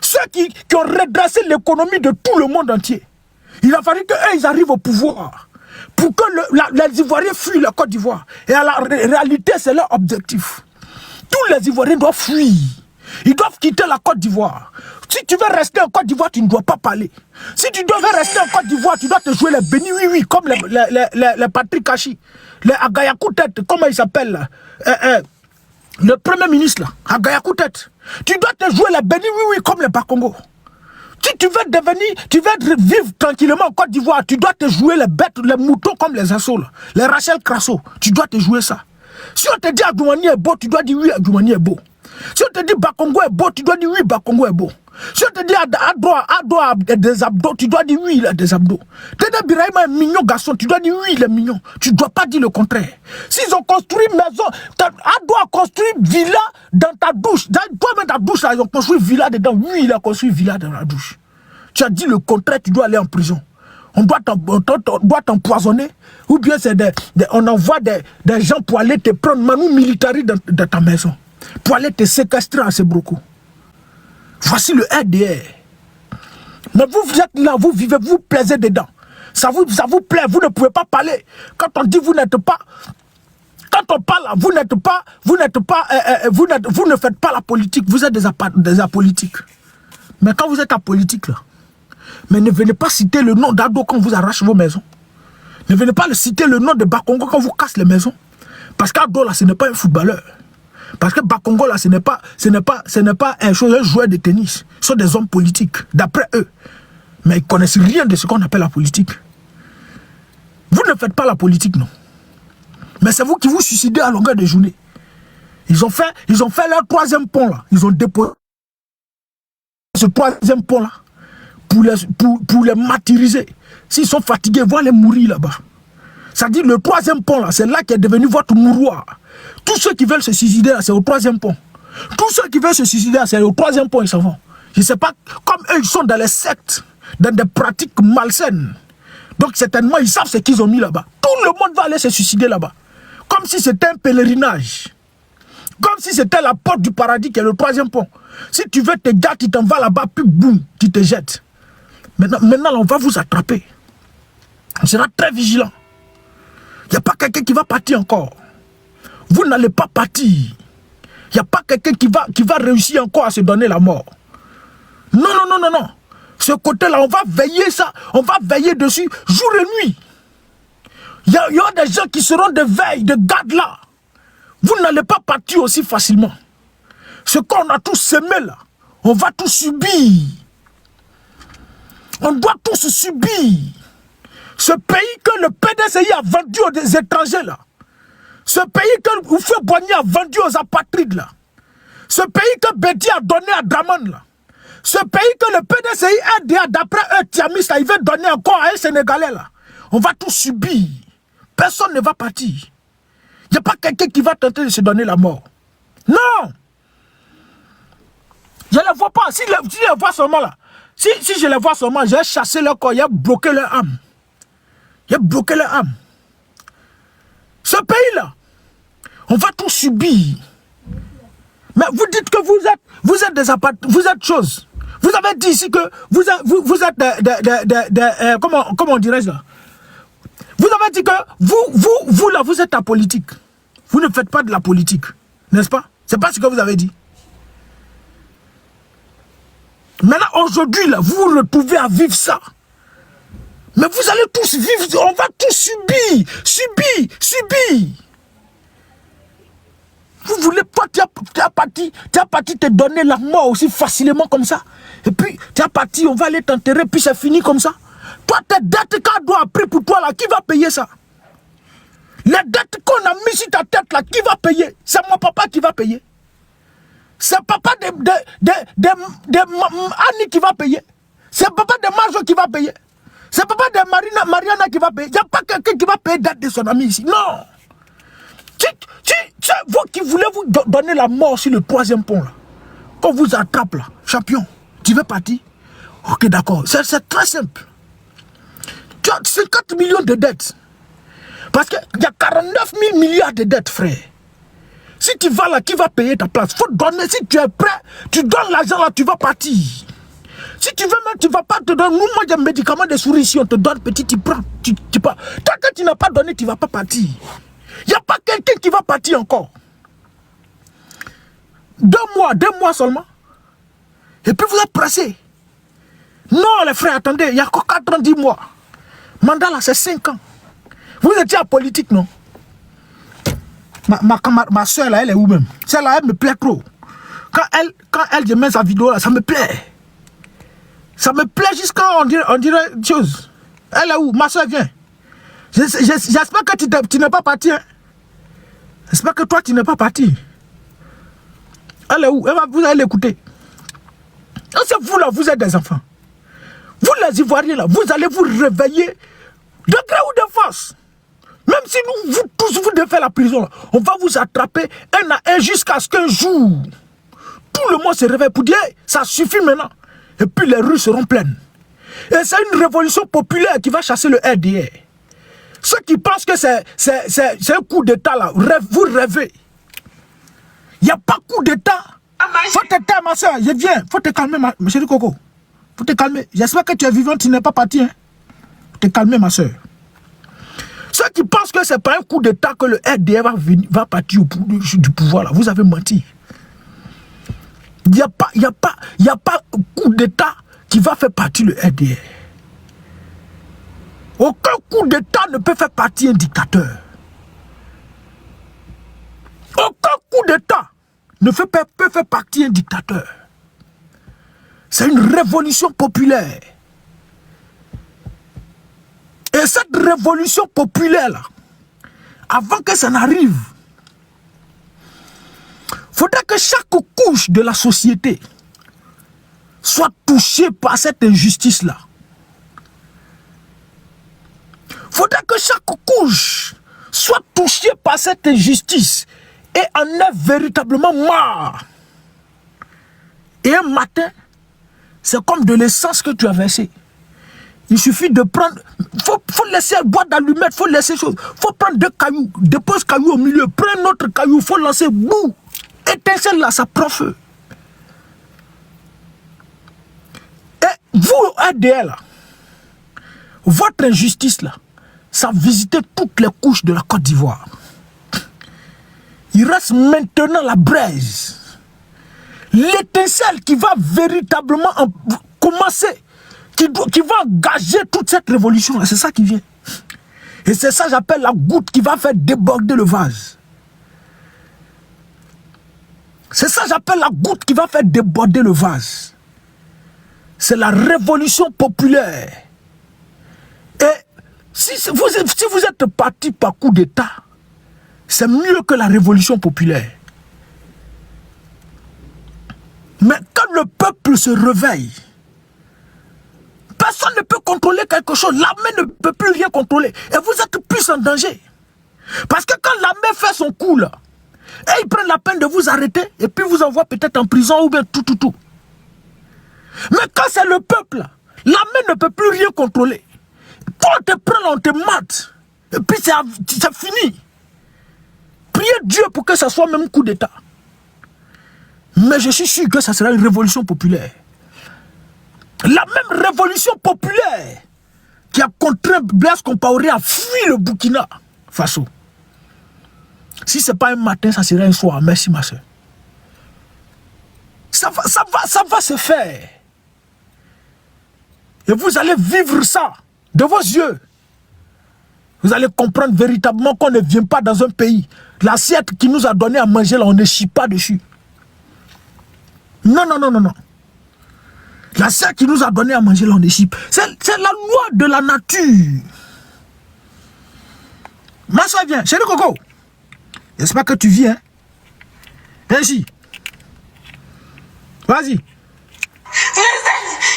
Ceux qui ont redressé l'économie de tout le monde entier. Il a fallu qu'eux, ils arrivent au pouvoir. Pour que les Ivoiriens fuient la Côte d'Ivoire. Et à la réalité, c'est leur objectif. Tous les Ivoiriens doivent fuir. Ils doivent quitter la Côte d'Ivoire. Si tu veux rester en Côte d'Ivoire, tu ne dois pas parler. Si tu devais rester en Côte d'Ivoire, tu dois te jouer les bénis oui, comme les Patrick Kachi, les Agayakoutet, comment il s'appelle là, le premier ministre là, Agayakoutet. Tu dois te jouer les bénis oui, comme les Bakongo. Si tu veux devenir, tu veux vivre tranquillement en Côte d'Ivoire, tu dois te jouer les bêtes, les moutons comme les assauts, là, les Rachel Crasso. Tu dois te jouer ça. Si on te dit Adjoumani est beau, tu dois dire oui, Adjoumani est beau. Si on te dit Bakongo est beau, tu dois dire oui, Bakongo est beau. Si on te dit Ado a des abdos, tu dois dire oui, il a des abdos. Dede Birahima est mignon garçon, tu dois dire oui, il est mignon. Tu ne dois pas dire le contraire. S'ils ont construit une maison, Ado a construit une villa dans ta douche. Toi-même, ta douche, là, ils ont construit une villa dedans. Oui, il a construit une villa dans la douche. Tu as dit le contraire, tu dois aller en prison. On doit t'empoisonner. Ou bien on envoie des gens pour aller te prendre Manu Militari dans ta maison. Pour aller te séquestrer à Sebroco. Voici le RDR. Mais vous êtes là, vous vivez, vous plaisez dedans. Ça vous plaît, vous ne pouvez pas parler. Quand on dit vous n'êtes pas... Quand on parle, vous ne faites pas la politique, vous êtes des apolitiques. Mais quand vous êtes apolitique, là, mais ne venez pas citer le nom d'Ado quand vous arrache vos maisons. Ne venez pas citer le nom de Bakongo quand vous casse les maisons. Parce qu'Ado, là, ce n'est pas un footballeur. Parce que Bakongo, là, ce n'est pas un joueur de tennis. Ce sont des hommes politiques, d'après eux. Mais ils ne connaissent rien de ce qu'on appelle la politique. Vous ne faites pas la politique, non. Mais c'est vous qui vous suicidez à longueur de journée. Ils ont fait leur troisième pont, là. Ils ont déposé ce troisième pont, là, pour les martyriser. S'ils sont fatigués, ils vont aller mourir là-bas. C'est-à-dire le troisième pont, là, c'est là qui est devenu votre mouroir. Tous ceux qui veulent se suicider, c'est au troisième pont. Tous ceux qui veulent se suicider, c'est au troisième pont, ils s'en vont. Je ne sais pas, comme eux, ils sont dans les sectes, dans des pratiques malsaines. Donc certainement, ils savent ce qu'ils ont mis là-bas. Tout le monde va aller se suicider là-bas. Comme si c'était un pèlerinage. Comme si c'était la porte du paradis qui est le troisième pont. Si tu veux te gars, tu t'en vas là-bas, puis boum, tu te jettes. Maintenant, on va vous attraper. On sera très vigilant. Il n'y a pas quelqu'un qui va partir encore. Vous n'allez pas partir. Il n'y a pas quelqu'un qui va réussir encore à se donner la mort. Non, non, non, non, non. Ce côté-là, on va veiller ça. On va veiller dessus jour et nuit. Il y aura des gens qui seront de veille, de garde là. Vous n'allez pas partir aussi facilement. Ce qu'on a tous semé là, on va tout subir. On doit tous subir. Ce pays que le PDCI a vendu aux étrangers là. Ce pays que Oufé Boigny a vendu aux apatrides là. Ce pays que Bédi a donné à Draman là. Ce pays que le PDCI RDA, d'après eux, Tiamis, là, il veut donner encore à un Sénégalais là. On va tout subir. Personne ne va partir. Il n'y a pas quelqu'un qui va tenter de se donner la mort. Non. Je ne les vois pas. Si je les vois seulement là, si je les vois seulement, j'ai chassé leur corps, j'ai bloqué leur âme. J'ai bloqué leur âme. Ce pays-là, on va tout subir. Mais vous dites que vous êtes des apatrides, vous êtes choses. Vous avez dit ici que vous êtes comment dirais-je là? Vous avez dit que vous là, vous êtes apolitique. Vous ne faites pas de la politique, n'est-ce pas? C'est pas ce que vous avez dit. Maintenant, aujourd'hui, là, vous vous retrouvez à vivre ça. Mais vous allez tous vivre, on va tous subir. Vous voulez pas, tu as parti te donner la mort aussi facilement comme ça. Et puis, tu as parti, on va aller t'enterrer, puis c'est fini comme ça. Toi, tes dettes qu'on doit après pour toi, là, qui va payer ça? Les dettes qu'on a mis sur ta tête, là, qui va payer? C'est mon papa qui va payer. C'est papa de Annie qui va payer. C'est papa de Marjo qui va payer. C'est papa de Mariana qui va payer. Il n'y a pas quelqu'un qui va payer dette de son ami ici. Non. Vous qui voulez vous donner la mort sur le 3e pont, là. Quand vous attrape là, champion, tu veux partir? Ok, d'accord. C'est très simple. Tu as 50 millions de dettes. Parce qu'il y a 49 000 milliards de dettes, frère. Si tu vas là, qui va payer ta place? Faut donner, si tu es prêt, tu donnes l'argent là, tu vas partir. Si tu veux même, tu ne vas pas te donner. Nous, moi, il y a des médicaments de souris, si on te donne petit, tu prends. Tu pars. Tant que tu n'as pas donné, tu ne vas pas partir. Il n'y a pas quelqu'un qui va partir encore. 2 mois seulement. Et puis vous êtes pressé. Non, les frères, attendez, il y a encore 90 mois. Mandat là, c'est 5 ans. Vous étiez en politique, non? Ma soeur là, elle est où même? Celle-là, elle me plaît trop. Quand elle met sa vidéo là, ça me plaît. Ça me plaît jusqu'à on dirait une chose. Elle est où? Ma soeur vient. J'espère que tu n'es pas parti. Hein? J'espère que toi, tu n'es pas parti. Elle est où? Vous allez l'écouter. C'est vous là, vous êtes des enfants. Vous les Ivoiriens là, vous allez vous réveiller de gré ou de force. Même si nous, vous tous, vous devez faire la prison, là, on va vous attraper un à un jusqu'à ce qu'un jour, tout le monde se réveille pour dire, hey, ça suffit maintenant. Et puis les rues seront pleines. Et c'est une révolution populaire qui va chasser le RDR. Ceux qui pensent que c'est un coup d'État là, vous rêvez. Il n'y a pas coup d'État. Faut te taire, ma soeur, je viens. Faut te calmer, ma chérie Coco. Faut te calmer. J'espère que tu es vivant, tu n'es pas parti. Hein? Faut te calmer, ma soeur. Ceux qui pensent que ce n'est pas un coup d'État que le RDR va partir du pouvoir, là, vous avez menti. Il n'y a pas coup d'État qui va faire partir le RDR. Aucun coup d'État ne peut faire partir un dictateur. Aucun coup d'État ne peut faire partir un dictateur. C'est une révolution populaire. Et cette révolution populaire-là, avant que ça n'arrive, il faudrait que chaque couche de la société soit touchée par cette injustice-là. Il faudrait que chaque couche soit touchée par cette injustice et en ait véritablement marre. Et un matin, c'est comme de l'essence que tu as versé. Il suffit de prendre, faut laisser une boîte d'allumettes, faut laisser chose. Faut prendre 2 cailloux, dépose caillou au milieu, prends un autre caillou, faut lancer, boum, étincelle là, ça prend feu. Et vous, RDR là, votre injustice là, ça a visité toutes les couches de la Côte d'Ivoire. Il reste maintenant la braise. L'étincelle qui va véritablement commencer, qui va engager toute cette révolution, c'est ça qui vient. Et c'est ça que j'appelle la goutte qui va faire déborder le vase. C'est ça que j'appelle la goutte qui va faire déborder le vase. C'est la révolution populaire. Et si vous êtes parti par coup d'État, c'est mieux que la révolution populaire. Mais quand le peuple se réveille, personne ne peut contrôler quelque chose. L'armée ne peut plus rien contrôler. Et vous êtes plus en danger. Parce que quand l'armée fait son coup, là, et ils prennent la peine de vous arrêter, et puis vous envoient peut-être en prison ou bien tout. Mais quand c'est le peuple, l'armée ne peut plus rien contrôler. Quand on te prend, on te mate. Et puis c'est fini. Priez Dieu pour que ça soit même un coup d'État. Mais je suis sûr que ça sera une révolution populaire. La même révolution populaire qui a contraint Blaise Compaoré à fuir le Burkina Faso. Si ce n'est pas un matin, ça sera un soir. Merci ma soeur. Ça va se faire. Et vous allez vivre ça de vos yeux. Vous allez comprendre véritablement qu'on ne vient pas dans un pays. L'assiette qui nous a donné à manger, là, on ne chie pas dessus. Non, non, non, non, non. L'assiette qui nous a donné à manger, là, on ne chie pas. C'est la loi de la nature. Ma soeur, viens. Chérie Coco. J'espère que tu viens. Viens ici. Vas-y.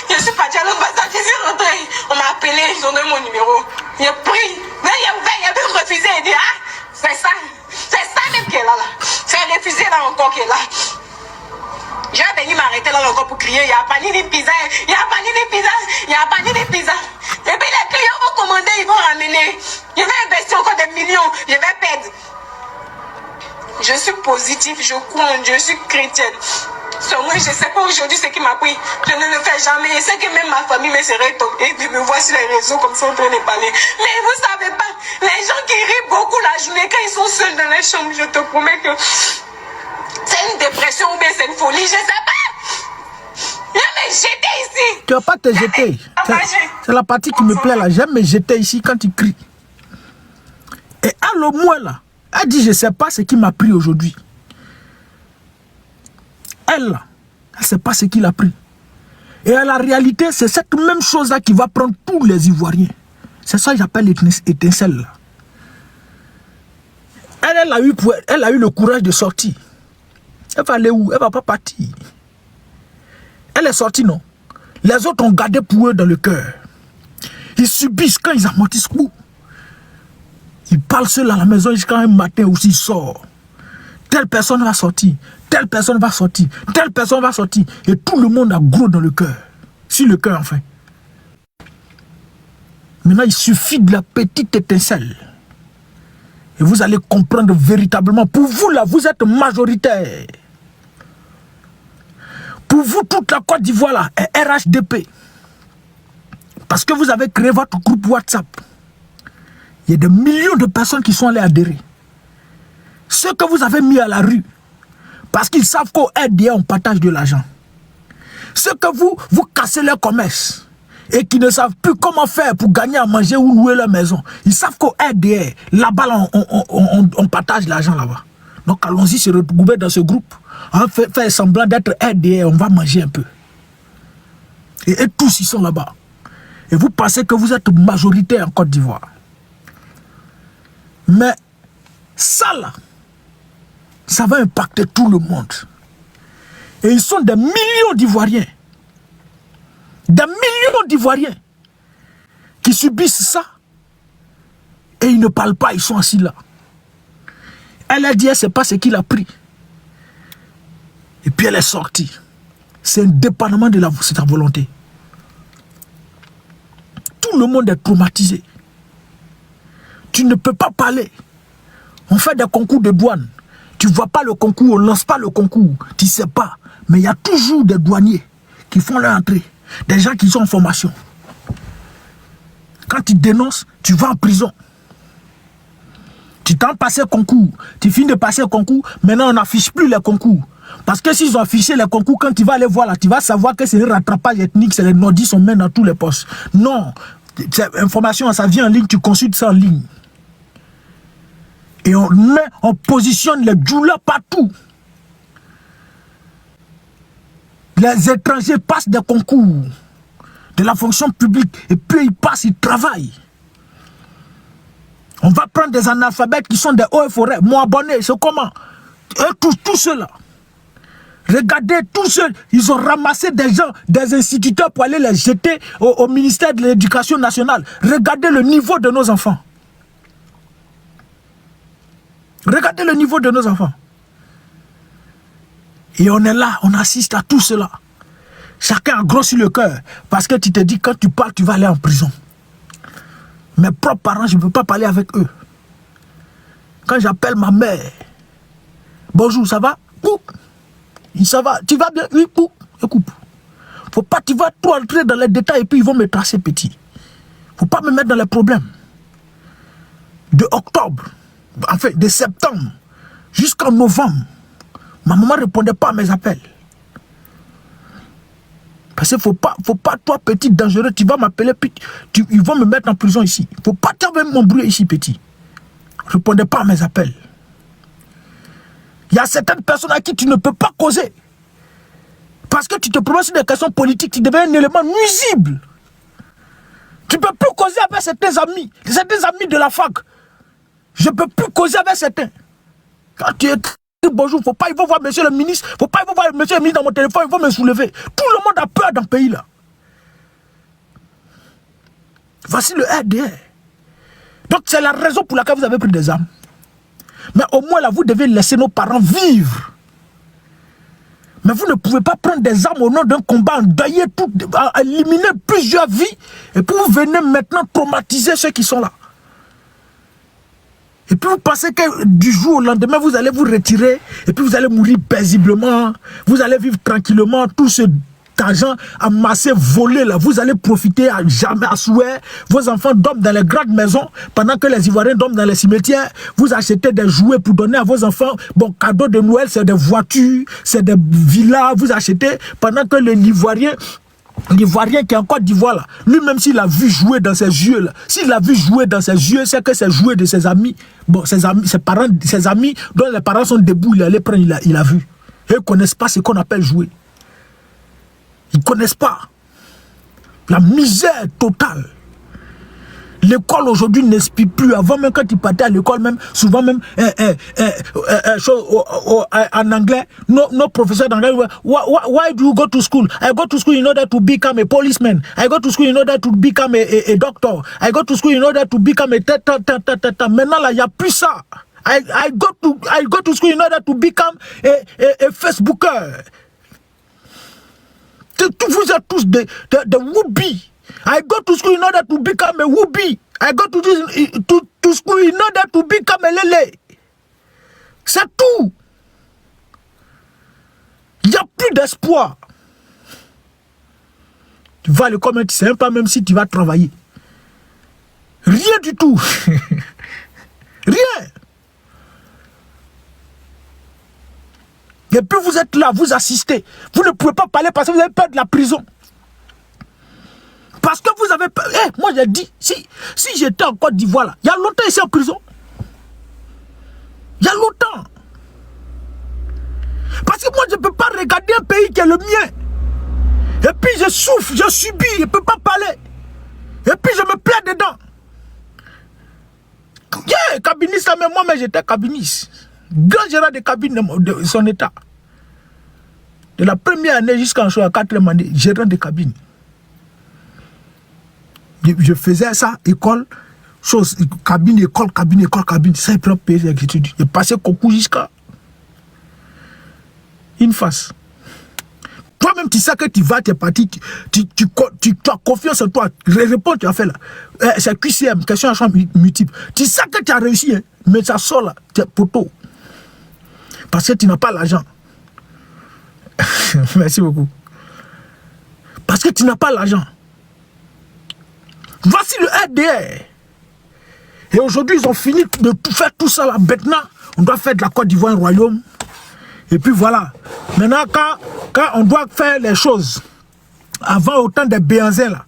Je suis parti à l'ambassade, je suis rentré. On m'a appelé, ils ont donné mon numéro. J'ai pris. Mais il a bien refusé. Il dit, ah, c'est ça même qui est là. C'est un refusé là encore qui est là. Je vais venir m'arrêter là encore pour crier. Il y a pas ni des pizzas, il y a pas ni des pizzas, il y a pas ni des pizzas. Et puis les clients vont commander, ils vont ramener. Je vais investir encore des millions, je vais perdre. Je suis positive, je crois en Dieu, je suis chrétienne. Moi, je ne sais pas aujourd'hui ce qui m'a pris. Je ne le fais jamais. Je sais que même ma famille me serait tombée de me voir sur les réseaux comme ça en train de parler. Mais vous ne savez pas, les gens qui rient beaucoup la journée quand ils sont seuls dans les chambres, je te promets que c'est une dépression ou bien c'est une folie, je ne sais pas. J'aime me jeter ici. Tu ne vas pas te jeter. C'est la partie qui me plaît là. J'aime me jeter ici quand tu cries. Et à le moins là, elle dit je ne sais pas ce qui m'a pris aujourd'hui. Elle ne sait pas ce qu'il a pris. Et à la réalité, c'est cette même chose-là qui va prendre tous les Ivoiriens. C'est ça que j'appelle l'étincelle. Elle a eu le courage de sortir. Elle va aller où? Elle ne va pas partir. Elle est sortie, non? Les autres ont gardé pour eux dans le cœur. Ils subissent quand ils amortissent coup. Ils parlent seuls à la maison jusqu'à un matin où ils sortent. Telle personne va sortir, telle personne va sortir, telle personne va sortir. Et tout le monde a gros dans le cœur. Sur le cœur, enfin. Maintenant, il suffit de la petite étincelle. Et vous allez comprendre véritablement. Pour vous, là, vous êtes majoritaire. Pour vous, toute la Côte d'Ivoire, là, est RHDP. Parce que vous avez créé votre groupe WhatsApp. Il y a des millions de personnes qui sont allées adhérer. Ceux que vous avez mis à la rue, parce qu'ils savent qu'au RDA, on partage de l'argent. Ceux que vous cassez leur commerce et qui ne savent plus comment faire pour gagner à manger ou louer leur maison. Ils savent qu'au RDA, là-bas, on partage l'argent là-bas. Donc allons-y se regrouper dans ce groupe. On va faire semblant d'être RDA, on va manger un peu. Et tous, ils sont là-bas. Et vous pensez que vous êtes majoritaire en Côte d'Ivoire. Mais ça là, ça va impacter tout le monde. Et ils sont des millions d'Ivoiriens. Des millions d'Ivoiriens qui subissent ça. Et ils ne parlent pas, ils sont assis là. Elle a dit, elle ne sait pas ce qu'il a pris. Et puis elle est sortie. C'est indépendamment de sa volonté. Tout le monde est traumatisé. Tu ne peux pas parler. On fait des concours de douane. Tu ne vois pas le concours, on ne lance pas le concours. Tu ne sais pas. Mais il y a toujours des douaniers qui font leur entrée. Des gens qui sont en formation. Quand tu dénonces, tu vas en prison. Tu t'en passé concours. Tu finis de passer le concours. Maintenant, on n'affiche plus les concours. Parce que s'ils ont affiché les concours, quand tu vas les voir là, tu vas savoir que c'est un rattrapage ethnique. C'est les nordistes, on met dans tous les postes. Non. Cette information, ça vient en ligne, tu consultes ça en ligne. Et on positionne les djoulas partout. Les étrangers passent des concours de la fonction publique et puis ils passent, ils travaillent. On va prendre des analphabètes qui sont des hauts et forêts. Mon abonné, c'est comment? Tous ceux-là. Regardez, tous ceux, ils ont ramassé des gens, des instituteurs pour aller les jeter au ministère de l'Éducation nationale. Regardez le niveau de nos enfants. Regardez le niveau de nos enfants. Et on est là, on assiste à tout cela. Chacun a gros sur le cœur. Parce que tu te dis, quand tu parles, tu vas aller en prison. Mes propres parents, je ne peux pas parler avec eux. Quand j'appelle ma mère, bonjour, ça va? Ça va, tu vas bien? Oui, écoute. Faut pas, tu vas tout entrer dans les détails et puis ils vont me tracer petit. Faut pas me mettre dans les problèmes. De octobre, enfin de septembre, jusqu'en novembre, ma maman ne répondait pas à mes appels. Parce qu'il faut pas, toi, petit, dangereux, tu vas m'appeler, ils vont me mettre en prison ici. Il ne faut pas m'embrouiller ici, petit. Répondez pas à mes appels. Il y a certaines personnes à qui tu ne peux pas causer. Parce que tu te prononces sur des questions politiques, tu deviens un élément nuisible. Tu ne peux plus causer avec certains amis de la fac. Je ne peux plus causer avec certains. Quand tu écris bonjour, il ne faut pas, ils vont voir monsieur le ministre, il ne faut pas, ils vont voir monsieur le ministre dans mon téléphone, ils vont me soulever. Tout le monde a peur dans le pays là. Voici le RDR. Donc c'est la raison pour laquelle vous avez pris des armes. Mais au moins là, vous devez laisser nos parents vivre. Mais vous ne pouvez pas prendre des armes au nom d'un combat, endeuiller tout, éliminer plusieurs vies, et puis vous venez maintenant traumatiser ceux qui sont là. Et puis vous pensez que du jour au lendemain, vous allez vous retirer, et puis vous allez mourir paisiblement, vous allez vivre tranquillement, tout ce argent amassé, volé là, vous allez profiter à jamais à souhait. Vos enfants dorment dans les grandes maisons pendant que les Ivoiriens dorment dans les cimetières. Vous achetez des jouets pour donner à vos enfants. Bon, cadeau de Noël, c'est des voitures, c'est des villas. Vous achetez pendant que l'Ivoirien qui est en Côte d'Ivoire là, lui-même s'il a vu jouer dans ses yeux là, s'il a vu jouer dans ses yeux, c'est que c'est jouer de ses amis. Bon, ses amis dont les parents sont debout, il allait prendre, il a vu. Et ils ne connaissent pas ce qu'on appelle jouer. Ils ne connaissent pas. La misère totale. L'école aujourd'hui n'inspire plus. Avant même quand ils partaient à l'école, même souvent même en anglais, nos professeurs d'anglais, why do you go to school? I go to school in order to become a policeman. I go to school in order to become a doctor. I go to school in order to become a Maintenant là, il n'y a plus ça. I go to school in order to become a Facebooker. Vous êtes tous des whoopee. I go to school in order to become a whoopee. I go to school in order to become a lele. C'est tout. Il n'y a plus d'espoir. Tu vas à l'école, mais tu ne sais même pas même si tu vas travailler. Rien du tout. Rien. Et puis vous êtes là, vous assistez. Vous ne pouvez pas parler parce que vous avez peur de la prison. Parce que vous avez peur. Moi j'ai dit, si j'étais en Côte d'Ivoire là, il y a longtemps ici en prison. Il y a longtemps. Parce que moi je ne peux pas regarder un pays qui est le mien. Et puis je souffre, je subis, je ne peux pas parler. Et puis je me plais dedans. Cabiniste là, mais moi j'étais cabiniste. Grand gérant de cabine de son état. De la première année jusqu'en 4e année, gérant de cabine. Je faisais ça, école, cabine, école, cabine. Ça, il prend payer les études. J'ai passé concours jusqu'à une face. Toi-même, tu sais que tu vas, tu es parti, tu as confiance en toi. Réponds, tu as fait là. C'est QCM, question à chambre multiple. Tu sais que tu as réussi, hein, mais ça sort là, tu es poteau. Parce que tu n'as pas l'argent. Merci beaucoup. Parce que tu n'as pas l'argent. Voici le RDR. Et aujourd'hui, ils ont fini de faire tout ça là. Maintenant, on doit faire de la Côte d'Ivoire un royaume. Et puis voilà. Maintenant, quand on doit faire les choses, avant au temps des Béanzins là,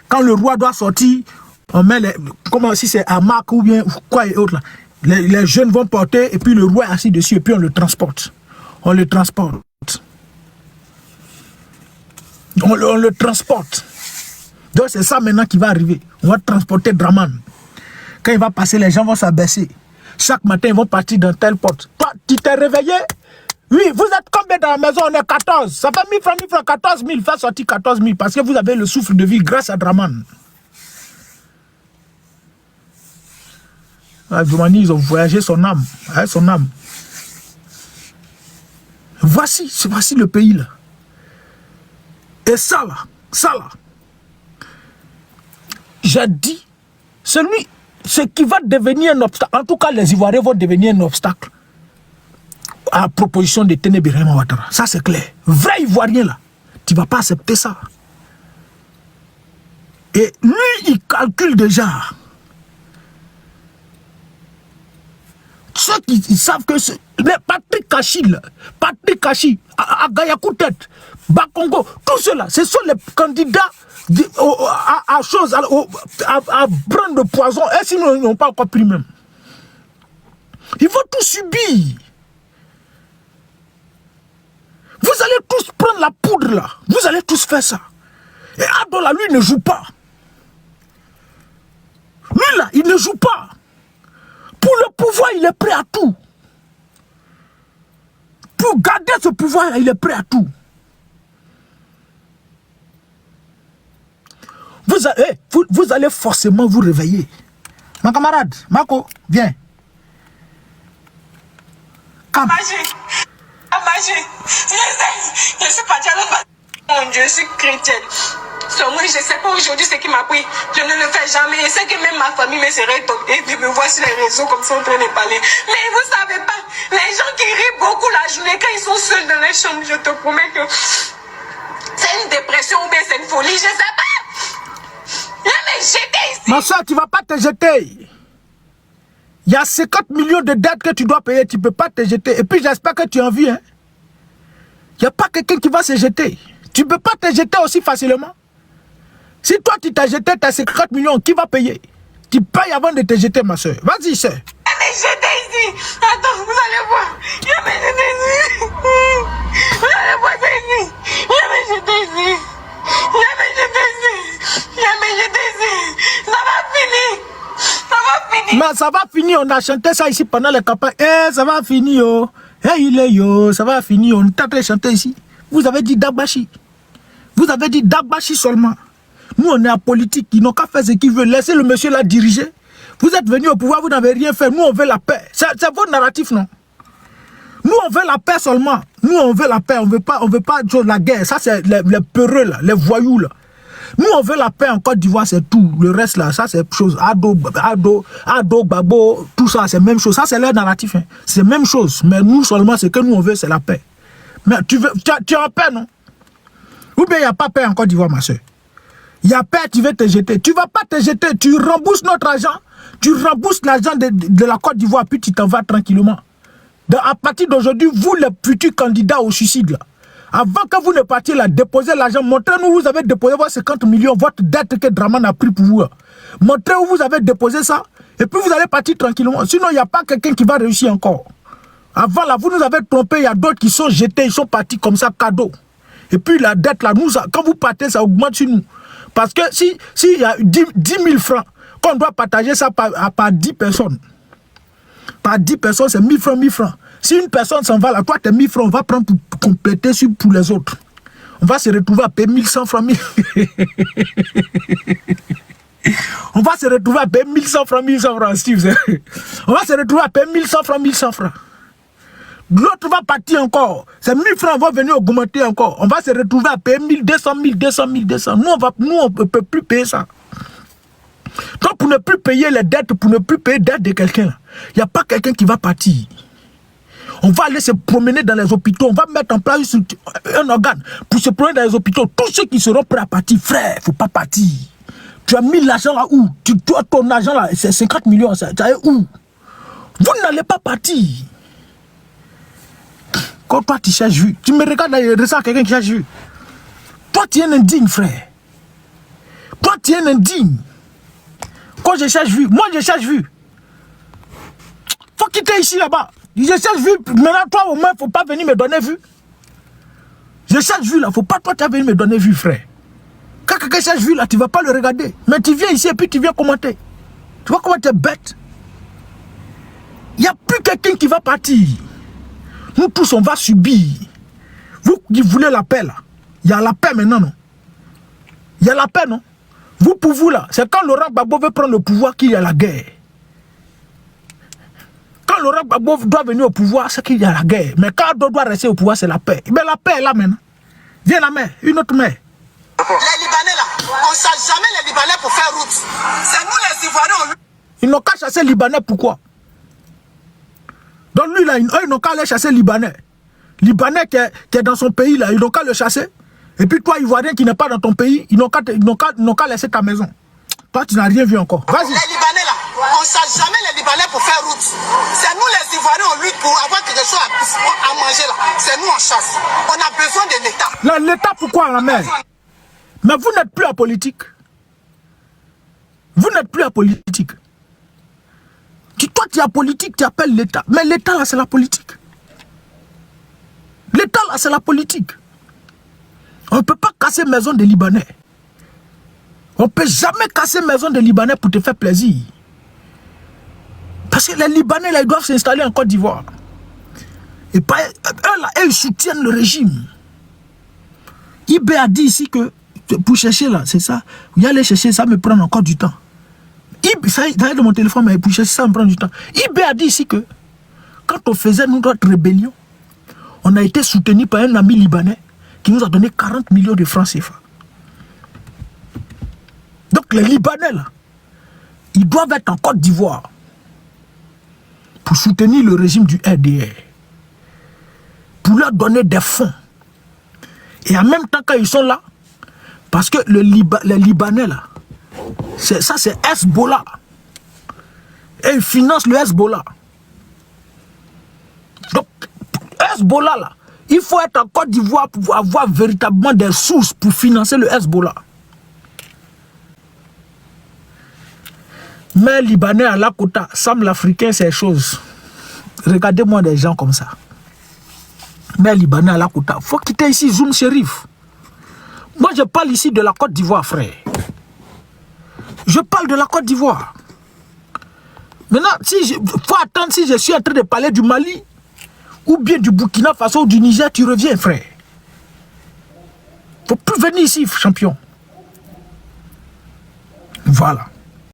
quand le roi doit sortir, on met les, comment si c'est à Marc ou bien quoi et autres là. Les jeunes vont porter et puis le roi est assis dessus et puis on le transporte. On le transporte. On le transporte. Donc c'est ça maintenant qui va arriver. On va transporter Draman. Quand il va passer, les gens vont s'abaisser. Chaque matin, ils vont partir dans telle porte. Toi, tu t'es réveillé? Oui, vous êtes combien dans la maison? On est 14. Ça fait 1000 francs, 14 000. Faites sortir 14 000 parce que vous avez le souffle de vie grâce à Draman. Ils ont voyagé son âme. Avec son âme. Voici le pays là. Et ça là. J'ai dit, ce qui va devenir un obstacle, en tout cas les Ivoiriens vont devenir un obstacle à la proposition de Téné Birahim Ouattara. Ça c'est clair. Vrai Ivoirien là, tu ne vas pas accepter ça. Et lui, il calcule déjà. Ceux qui savent que mais Patrick Kachi, Agayakoutet, Bakongo, tout cela, ce sont les candidats à prendre le poison, et sinon ils n'ont pas encore pris même. Ils vont tout subir. Vous allez tous prendre la poudre là, vous allez tous faire ça. Et Adola, lui, ne joue pas. Lui là, il ne joue pas. Pour le pouvoir, il est prêt à tout. Pour garder ce pouvoir là, il est prêt à tout. Vous allez forcément vous réveiller. Mon camarade, Marco, viens. Come. Je suis pas déjà mon Dieu, je suis chrétienne. Moi, je ne sais pas aujourd'hui ce qui m'a pris. Je ne le fais jamais. Je sais que même ma famille me serait étonnée de me voir sur les réseaux comme ça en train de parler. Mais vous ne savez pas, les gens qui rient beaucoup la journée quand ils sont seuls dans les chambres, je te promets que c'est une dépression ou bien c'est une folie. Je ne sais pas. Viens me jeter ici. Ma soeur, tu ne vas pas te jeter. Il y a 50 millions de dettes que tu dois payer. Tu ne peux pas te jeter. Et puis j'espère que tu en vis. Hein? Il n'y a pas quelqu'un qui va se jeter. Tu ne peux pas te jeter aussi facilement. Si toi tu t'es jeté, tu as 50 millions, qui va payer? Tu payes avant de te jeter, ma soeur. Vas-y, soeur. Viens me jeter ici. Attends, vous allez voir. Viens me jeter ici. Vous allez voir ça ici. Viens me jeter ici. Viens me jeter ici. Viens me jeter ici. Ça va finir. Ça va finir. Mais ça va finir, on a chanté ça ici pendant les campagnes. Eh, ça va finir, yo. Eh, il est yo, ça va finir. On est en train de chanter ici. Vous avez dit Dagbashi. Vous avez dit Dagbashi seulement. Nous, on est en politique. Ils n'ont qu'à faire ce qu'ils veulent. Laissez le monsieur là diriger. Vous êtes venu au pouvoir, vous n'avez rien fait. Nous, on veut la paix. C'est votre narratif, non? Nous, on veut la paix seulement. Nous, on veut la paix. On veut pas la guerre. Ça, c'est les peureux, là, les voyous, là. Nous, on veut la paix en Côte d'Ivoire, c'est tout. Le reste, là, ça, c'est chose. Ado, Babo, tout ça, c'est même chose. Ça, c'est leur narratif. Hein. C'est même chose. Mais nous, seulement, ce que nous, on veut, c'est la paix. Mais tu es en paix, non? Ou bien il n'y a pas paix en Côte d'Ivoire, ma soeur? Il y a paix, tu veux te jeter. Tu ne vas pas te jeter. Tu rembourses notre argent. Tu rembourses l'argent de la Côte d'Ivoire, puis tu t'en vas tranquillement. À partir d'aujourd'hui, vous, les futurs candidats au suicide, là, avant que vous ne partiez là, déposez l'argent. Montrez-nous où vous avez déposé vos 50 millions, votre dette que Draman a pris pour vous. Montrez où vous avez déposé ça. Et puis vous allez partir tranquillement. Sinon, il n'y a pas quelqu'un qui va réussir encore. Avant, là, vous nous avez trompé. Il y a d'autres qui sont jetés. Ils sont partis comme ça, cadeau. Et puis la dette, là, nous, quand vous partez, ça augmente sur nous. Parce que si y a 10 000 francs, qu'on doit partager ça par 10 personnes. Par 10 personnes, c'est 1000 francs, 1000 francs. Si une personne s'en va là, toi, tes 1000 francs, on va prendre pour compléter pour les autres. On va se retrouver à payer 1100 francs. On va se retrouver à payer 1100 francs, 1100 francs, Steve. On va se retrouver à payer 1100 francs, 1100 francs. L'autre va partir encore. Ces 1000 francs vont venir augmenter encore. On va se retrouver à payer 1200, 1200, 1200. Nous, on ne peut plus payer ça. Donc, pour ne plus payer les dettes, pour ne plus payer dettes de quelqu'un, il n'y a pas quelqu'un qui va partir. On va aller se promener dans les hôpitaux. On va mettre en place un organe pour se promener dans les hôpitaux. Tous ceux qui seront prêts à partir, frère, il ne faut pas partir. Tu as mis l'argent là où? Ton argent là, c'est 50 millions. Ça est où? Vous n'allez pas partir. Quand toi tu cherches vu, tu me regardes là, il ressent quelqu'un qui cherche vu. Toi tu es un indigne, frère. Toi tu es un indigne. Quand je cherche vu, moi je cherche vu. Faut quitter ici là-bas. Je cherche vu. Maintenant toi au moins, faut pas venir me donner vu. Je cherche vu là, faut pas toi venir me donner vu, frère. Quand quelqu'un cherche vu là, tu vas pas le regarder. Mais tu viens ici et puis tu viens commenter. Tu vois comment tu es bête. Il n'y a plus quelqu'un qui va partir. Nous tous, on va subir. Vous qui voulez la paix, là. Il y a la paix maintenant, non? Il y a la paix, non? Vous, pour vous, là, c'est quand Laurent Gbagbo veut prendre le pouvoir qu'il y a la guerre. Quand Laurent Gbagbo doit venir au pouvoir, c'est qu'il y a la guerre. Mais quand Ado doit rester au pouvoir, c'est la paix. Mais la paix est là, maintenant. Viens la mer, une autre mer. Les Libanais, là, on ne chasse jamais les Libanais pour faire route. C'est nous, les Ivoiriens, Ils n'ont qu'à chasser les Libanais, pourquoi? Donc lui, là, ils n'ont qu'à aller chasser les Libanais. Libanais qui est dans son pays, là, ils n'ont qu'à le chasser. Et puis toi, Ivoirien qui n'est pas dans ton pays, ils n'ont qu'à laisser ta maison. Toi, tu n'as rien vu encore. Vas-y. Les Libanais, là, on ne chasse jamais les Libanais pour faire route. C'est nous, les Ivoiriens, on lutte pour pour avoir quelque chose à manger là, c'est nous en chasse. On a besoin de l'État. L'État, pourquoi la mer? Mais vous n'êtes plus à politique. Vous n'êtes plus à politique. Toi, tu es à politique, tu appelles l'État. Mais l'État, là, c'est la politique. L'État, là, c'est la politique. On ne peut pas casser maison des Libanais. On ne peut jamais casser maison des Libanais pour te faire plaisir. Parce que les Libanais, là, ils doivent s'installer en Côte d'Ivoire. Et pas, eux, là, ils soutiennent le régime. IB a dit ici que pour chercher, là, c'est ça. Y aller chercher, ça me prend encore du temps. IB, ça est dans mon téléphone, mais pour chercher, ça me prend du temps. IB a dit ici que quand on faisait notre rébellion, on a été soutenu par un ami libanais qui nous a donné 40 millions de francs CFA. Donc les Libanais, là, ils doivent être en Côte d'Ivoire pour soutenir le régime du RDR, pour leur donner des fonds. Et en même temps, quand ils sont là, parce que les Libanais, là, ça c'est Hezbollah. Et ils financent le Hezbollah. Donc, Hezbollah, là, il faut être en Côte d'Ivoire pour avoir véritablement des sources pour financer le Hezbollah. Mais Libanais à la Kota, Sam l'Africain, c'est chose. Regardez-moi des gens comme ça. Mais Libanais à la Kota, faut quitter ici Zoum Chérif. Moi, je parle ici de la Côte d'Ivoire, frère. Je parle de la Côte d'Ivoire. Maintenant, faut attendre si je suis en train de parler du Mali, ou bien du Burkina Faso ou du Niger, tu reviens, frère. Faut plus venir ici, champion. Voilà.